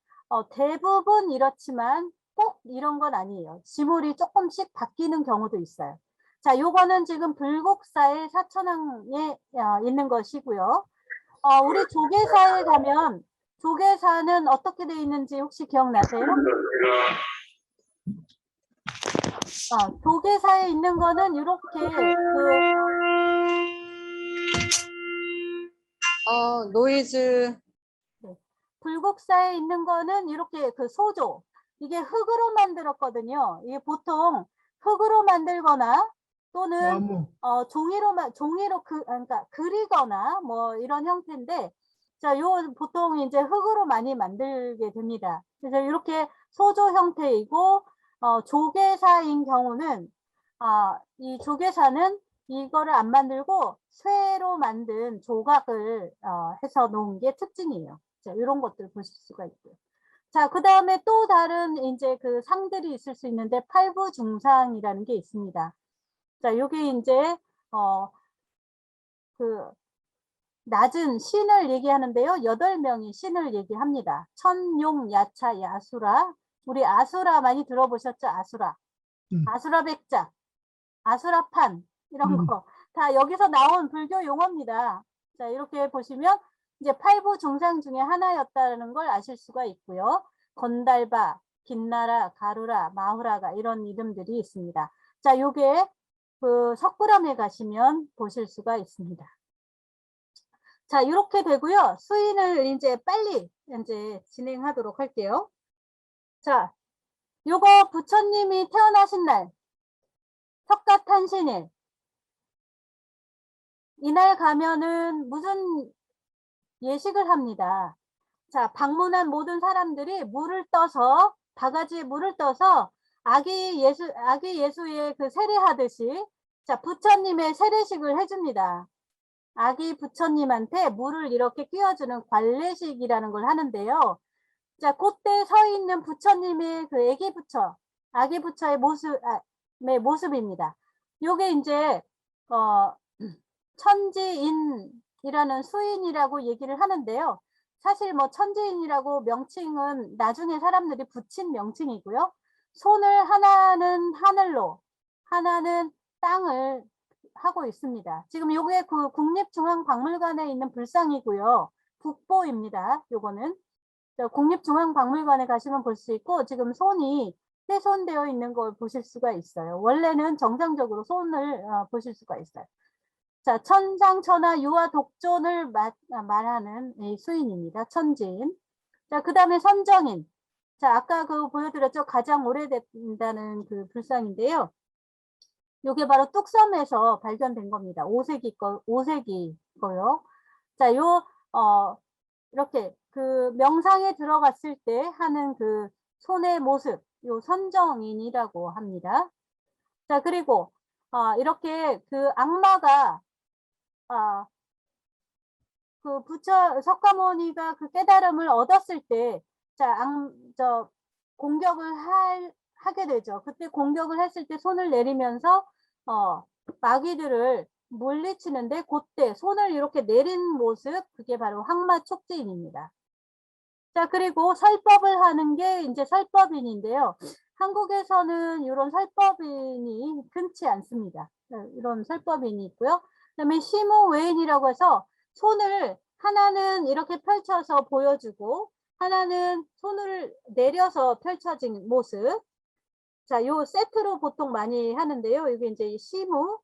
S1: 대부분 이렇지만 꼭 이런 건 아니에요. 지물이 조금씩 바뀌는 경우도 있어요. 자, 요거는 지금 불국사의 사천왕에 있는 것이고요. 우리 조계사에 가면 조계사는 어떻게 되어 있는지 혹시 기억나세요? 조계사에 있는 거는 이렇게
S3: 노이즈.
S1: 불국사에 있는 거는 이렇게 소조, 이게 흙으로 만들었거든요. 이게 보통 흙으로 만들거나 또는 종이로 그러니까 그리거나 뭐 이런 형태인데, 자, 요 보통 이제 흙으로 많이 만들게 됩니다. 그래서 이렇게 소조 형태이고, 조계사인 경우는 이 조계사는 이거를 안 만들고 쇠로 만든 조각을 해서 놓은 게 특징이에요. 자, 이런 것들 보실 수가 있고요. 자, 그 다음에 또 다른 이제 그 상들이 있을 수 있는데 팔부중상이라는 게 있습니다. 자, 요게 이제 그 낮은 신을 얘기하는데요. 8명의 신을 얘기합니다. 천용, 야차, 야수라. 우리 아수라 많이 들어보셨죠? 아수라. 아수라 백작, 아수라판 이런 거 다 여기서 나온 불교 용어입니다. 자, 이렇게 보시면 이제 팔부중상 중에 하나였다는 걸 아실 수가 있고요. 건달바, 긴나라, 가루라, 마후라가 이런 이름들이 있습니다. 자, 요게 그 석굴암에 가시면 보실 수가 있습니다. 자, 이렇게 되고요. 수인을 이제 빨리 이제 진행하도록 할게요. 자, 요거 부처님이 태어나신 날, 석가탄신일. 이날 가면은 무슨 예식을 합니다. 자, 방문한 모든 사람들이 물을 떠서, 바가지에 물을 떠서 아기 예수의 그 세례하듯이, 자, 부처님의 세례식을 해줍니다. 아기 부처님한테 물을 이렇게 끼워주는 관례식이라는 걸 하는데요. 자, 그때 서 있는 부처님의 그 아기 부처의 모습입니다. 요게 이제, 천지인이라는 수인이라고 얘기를 하는데요. 사실 뭐 천지인이라고 명칭은 나중에 사람들이 붙인 명칭이고요. 손을 하나는 하늘로, 하나는 땅을 하고 있습니다. 지금 요게 그 국립중앙박물관에 있는 불상이고요. 국보입니다. 요거는. 국립중앙박물관에 가시면 볼 수 있고, 지금 손이 훼손되어 있는 걸 보실 수가 있어요. 원래는 정상적으로 손을 보실 수가 있어요. 자, 천상천하 유화 독존을 말하는 이 수인입니다. 천지인. 자, 그 다음에 선정인. 자, 아까 그 보여드렸죠? 가장 오래된다는 그 불상인데요. 요게 바로 뚝섬에서 발견된 겁니다. 5세기고요. 자, 이렇게 그 명상에 들어갔을 때 하는 그 손의 모습, 요 선정인이라고 합니다. 자, 그리고 이렇게 그 악마가 그 석가모니가 그 깨달음을 얻었을 때, 자, 공격을 하게 되죠. 그때 공격을 했을 때 손을 내리면서 마귀들을 물리치는데, 그때 손을 이렇게 내린 모습, 그게 바로 항마 촉지인입니다. 자, 그리고 설법을 하는 게 이제 설법인인데요. 한국에서는 이런 설법인이 흔치 않습니다. 이런 설법인이 있고요. 그다음에 시무웨인이라고 해서 손을 하나는 이렇게 펼쳐서 보여주고 하나는 손을 내려서 펼쳐진 모습. 자, 요 세트로 보통 많이 하는데요. 이게 이제 시무웨인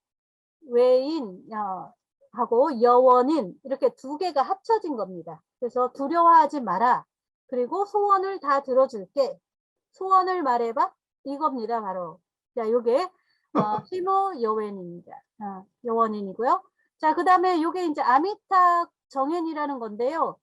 S1: 하고 여원인 이렇게 두 개가 합쳐진 겁니다. 그래서 두려워하지 마라. 그리고 소원을 다 들어줄게. 소원을 말해봐. 이겁니다. 바로. 자, 요게 시무 여원입니다. 여원인이고요. 자, 그 다음에 요게 이제 아미타 정현이라는 건데요.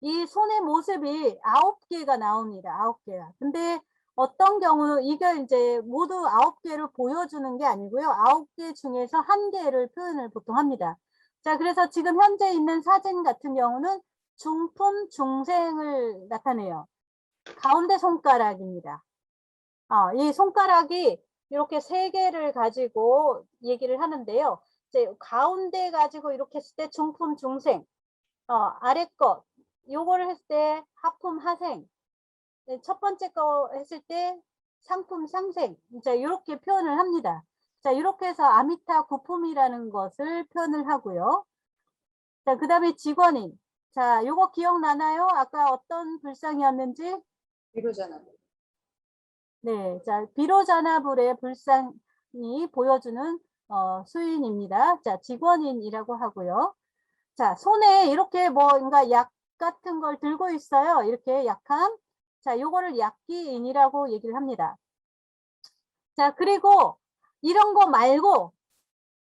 S1: 이 손의 모습이 9개가 나옵니다. 9개가. 근데 어떤 경우 이게 이제 모두 9개를 보여주는 게 아니고요. 9개 중에서 1개를 표현을 보통 합니다. 자, 그래서 지금 현재 있는 사진 같은 경우는 중품 중생을 나타내요. 가운데 손가락입니다. 이 손가락이 이렇게 3개를 가지고 얘기를 하는데요. 이제 가운데 가지고 이렇게 했을 때 중품 중생, 아래 것 요거를 했을 때 하품 하생, 첫 번째 거 했을 때 상품 상생, 자 이렇게 표현을 합니다. 자 이렇게 해서 아미타 구품이라는 것을 표현을 하고요. 자 그 다음에 직원인. 자 요거 기억나나요? 아까 어떤 불상이었는지?
S3: 비로자나.
S1: 네, 자 비로자나불의 불상이 보여주는 수인입니다. 자 직원인이라고 하고요. 자 손에 이렇게 뭔가 약 같은 걸 들고 있어요. 이렇게 약함. 자 요거를 약기인이라고 얘기를 합니다. 자 그리고 이런 거 말고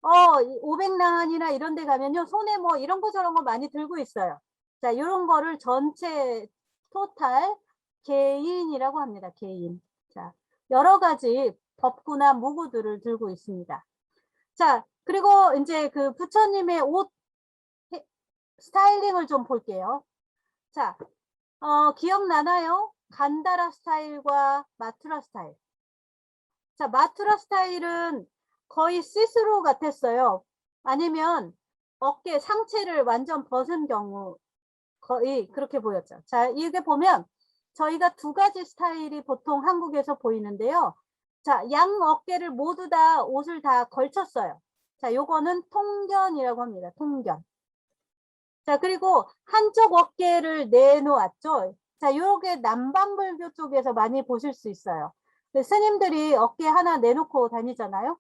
S1: 500랑안이나 이런 데 가면요 손에 뭐 이런 거 저런 거 많이 들고 있어요. 자 이런 거를 전체 토탈 개인이라고 합니다. 개인. 자 여러 가지 법구나 무구들을 들고 있습니다. 자 그리고 이제 그 부처님의 옷 스타일링을 좀 볼게요. 자 기억나나요? 간다라 스타일과 마투라 스타일. 자 마투라 스타일은 거의 시스루 같았어요. 아니면 어깨 상체를 완전 벗은 경우 거의 그렇게 보였죠. 자 이게 보면 저희가 2가지 스타일이 보통 한국에서 보이는데요. 자 양 어깨를 모두 다 옷을 다 걸쳤어요. 자 요거는 통견이라고 합니다. 통견. 자 그리고 한쪽 어깨를 내놓았죠. 자 요게 남방불교 쪽에서 많이 보실 수 있어요. 스님들이 어깨 하나 내놓고 다니잖아요.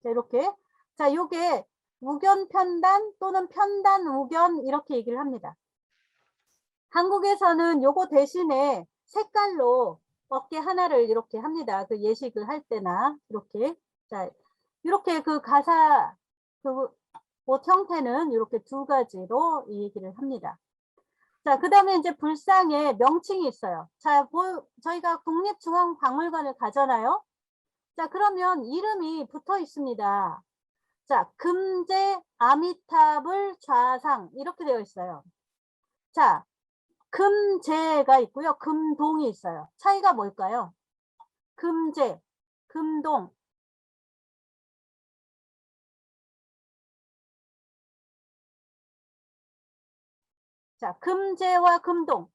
S1: 자, 이렇게. 자, 요게 우견 편단 또는 편단 우견 이렇게 얘기를 합니다. 한국에서는 요거 대신에 색깔로 어깨 하나를 이렇게 합니다. 그 예식을 할 때나 이렇게. 자, 이렇게 그 가사 옷 형태는 이렇게 2가지로 이 얘기를 합니다. 자, 그 다음에 이제 불상에 명칭이 있어요. 자, 저희가 국립중앙박물관을 가잖아요. 자, 그러면 이름이 붙어 있습니다. 자, 금제 아미타불 좌상 이렇게 되어 있어요. 자, 금제가 있고요. 금동이 있어요. 차이가 뭘까요? 금제, 금동. 자, 금제와 금동.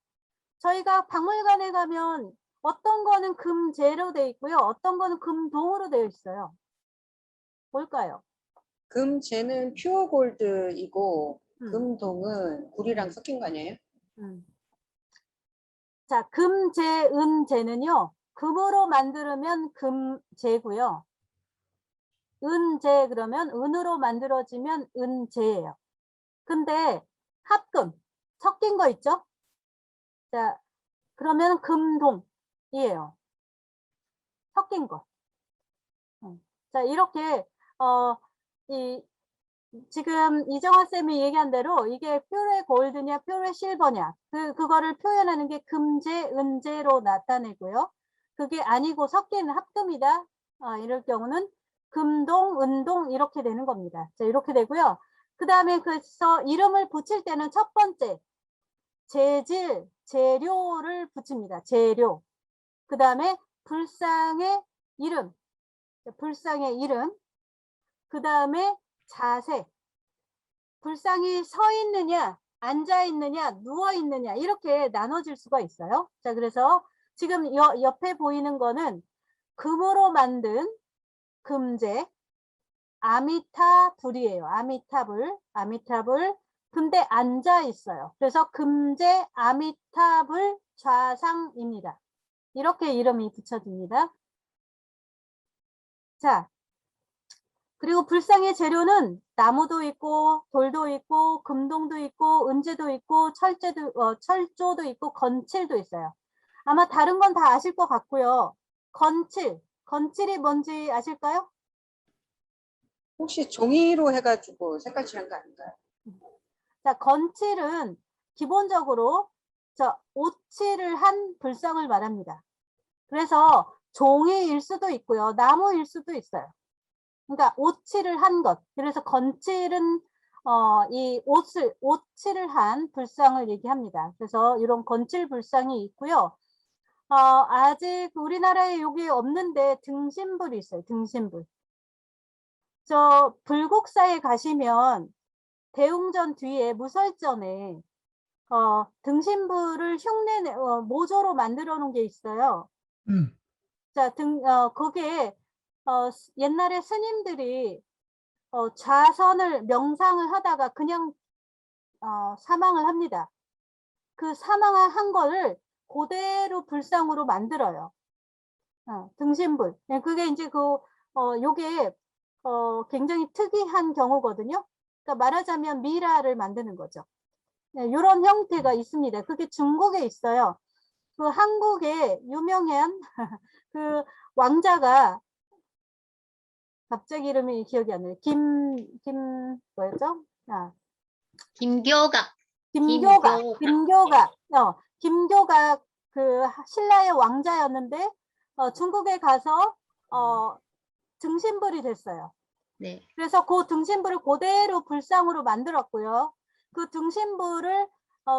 S1: 저희가 박물관에 가면 어떤 거는 금제로 되어 있고요. 어떤 거는 금동으로 되어 있어요. 뭘까요?
S3: 금제는 퓨어 골드이고 금동은 구리랑 섞인 거 아니에요?
S1: 자, 금제, 은제는요. 금으로 만들면 금제고요. 은제 그러면 은으로 만들어지면 은제예요. 근데 합금 섞인 거 있죠? 자, 그러면 금동이에요. 섞인 거. 자, 이렇게 지금 이정화 쌤이 얘기한 대로 이게 퓨레 골드냐 퓨레 실버냐 그거를 표현하는 게 금제, 은제로 나타내고요. 그게 아니고 섞인 합금이다. 이럴 경우는 금동, 은동 이렇게 되는 겁니다. 자, 이렇게 되고요. 그 다음에 그래서 이름을 붙일 때는 첫 번째 재질, 재료를 붙입니다. 재료. 그 다음에 불상의 이름, 불상의 이름. 그 다음에 자세. 불상이 서 있느냐, 앉아 있느냐, 누워 있느냐 이렇게 나눠질 수가 있어요. 자, 그래서 지금 옆에 보이는 거는 금으로 만든 금제, 아미타불이에요. 아미타불. 근데 앉아 있어요. 그래서 금제 아미타불 좌상입니다. 이렇게 이름이 붙여집니다. 자, 그리고 불상의 재료는 나무도 있고 돌도 있고 금동도 있고 은제도 있고 철조도 있고 건칠도 있어요. 아마 다른 건 다 아실 것 같고요. 건칠이 뭔지 아실까요?
S3: 혹시 종이로 해가지고 색깔 칠한 거 아닌가요?
S1: 자, 건칠은 기본적으로 오칠을 한 불상을 말합니다. 그래서 종이일 수도 있고요. 나무일 수도 있어요. 그러니까 오칠을 한 것. 그래서 건칠은 이 오칠을 한 불상을 얘기합니다. 그래서 이런 건칠 불상이 있고요. 아직 우리나라에 여기 없는데 등신불이 있어요. 등신불. 저 불국사에 가시면 대웅전 뒤에 무설전에 등신불을 모조로 만들어 놓은 게 있어요. 자, 거기에 옛날에 스님들이 좌선을 명상을 하다가 그냥 사망을 합니다. 그 사망한 거를 그대로 불상으로 만들어요. 등신불. 네, 그게 이제 요게 굉장히 특이한 경우거든요. 그러니까 말하자면 미라를 만드는 거죠. 네, 이런 형태가 있습니다. 그게 중국에 있어요. 그 한국에 유명한 그 왕자가 갑자기 이름이 기억이 안 나요. 뭐였죠?
S7: 김교각.
S1: 김교각 그 신라의 왕자였는데 중국에 가서 등신불이 됐어요.
S7: 네.
S1: 그래서 그 등신불을 그대로 불상으로 만들었고요. 그 등신불을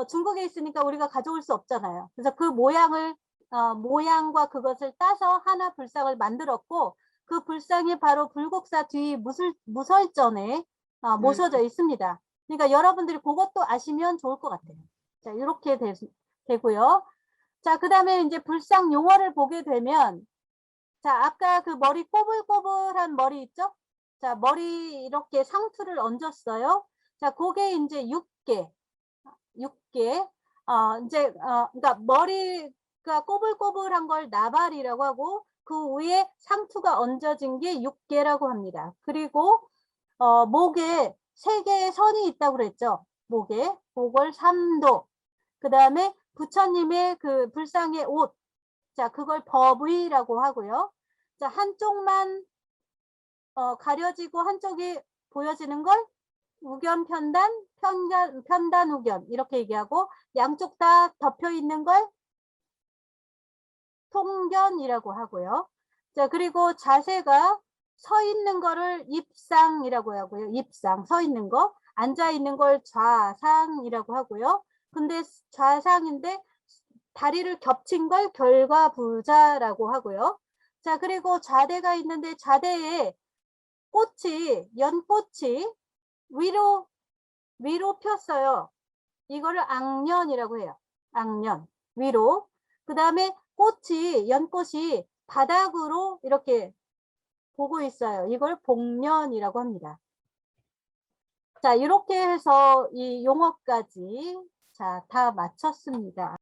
S1: 중국에 있으니까 우리가 가져올 수 없잖아요. 그래서 그 모양과 그것을 따서 하나 불상을 만들었고 그 불상이 바로 불국사 뒤 무설전에 모셔져 있습니다. 그러니까 여러분들이 그것도 아시면 좋을 것 같아요. 자, 이렇게 되고요. 자, 그 다음에 이제 불상 용어를 보게 되면, 자, 아까 그 머리 꼬불꼬불한 머리 있죠? 자, 머리 이렇게 상투를 얹었어요. 자, 그게 이제 6개. 그러니까 머리가 꼬불꼬불한 걸 나발이라고 하고, 그 위에 상투가 얹어진 게 6개라고 합니다. 그리고 목에 3개의 선이 있다고 그랬죠. 목에 목을 3도. 그 다음에 부처님의 그 불상의 옷. 자, 그걸 법의라고 하고요. 자, 한쪽만 가려지고 한쪽이 보여지는 걸 우견 편단, 편단 우견 이렇게 얘기하고 양쪽 다 덮여 있는 걸 통견이라고 하고요. 자, 그리고 자세가 서 있는 거를 입상이라고 하고요. 입상, 서 있는 거. 앉아 있는 걸 좌상이라고 하고요. 근데 좌상인데 다리를 겹친 걸 결과부자라고 하고요. 자, 그리고 좌대가 있는데 좌대에 연꽃이 위로 폈어요. 이거를 악년이라고 해요. 악년, 위로. 그 다음에 연꽃이 바닥으로 이렇게 보고 있어요. 이걸 복년이라고 합니다. 자, 이렇게 해서 이 용어까지 다 마쳤습니다.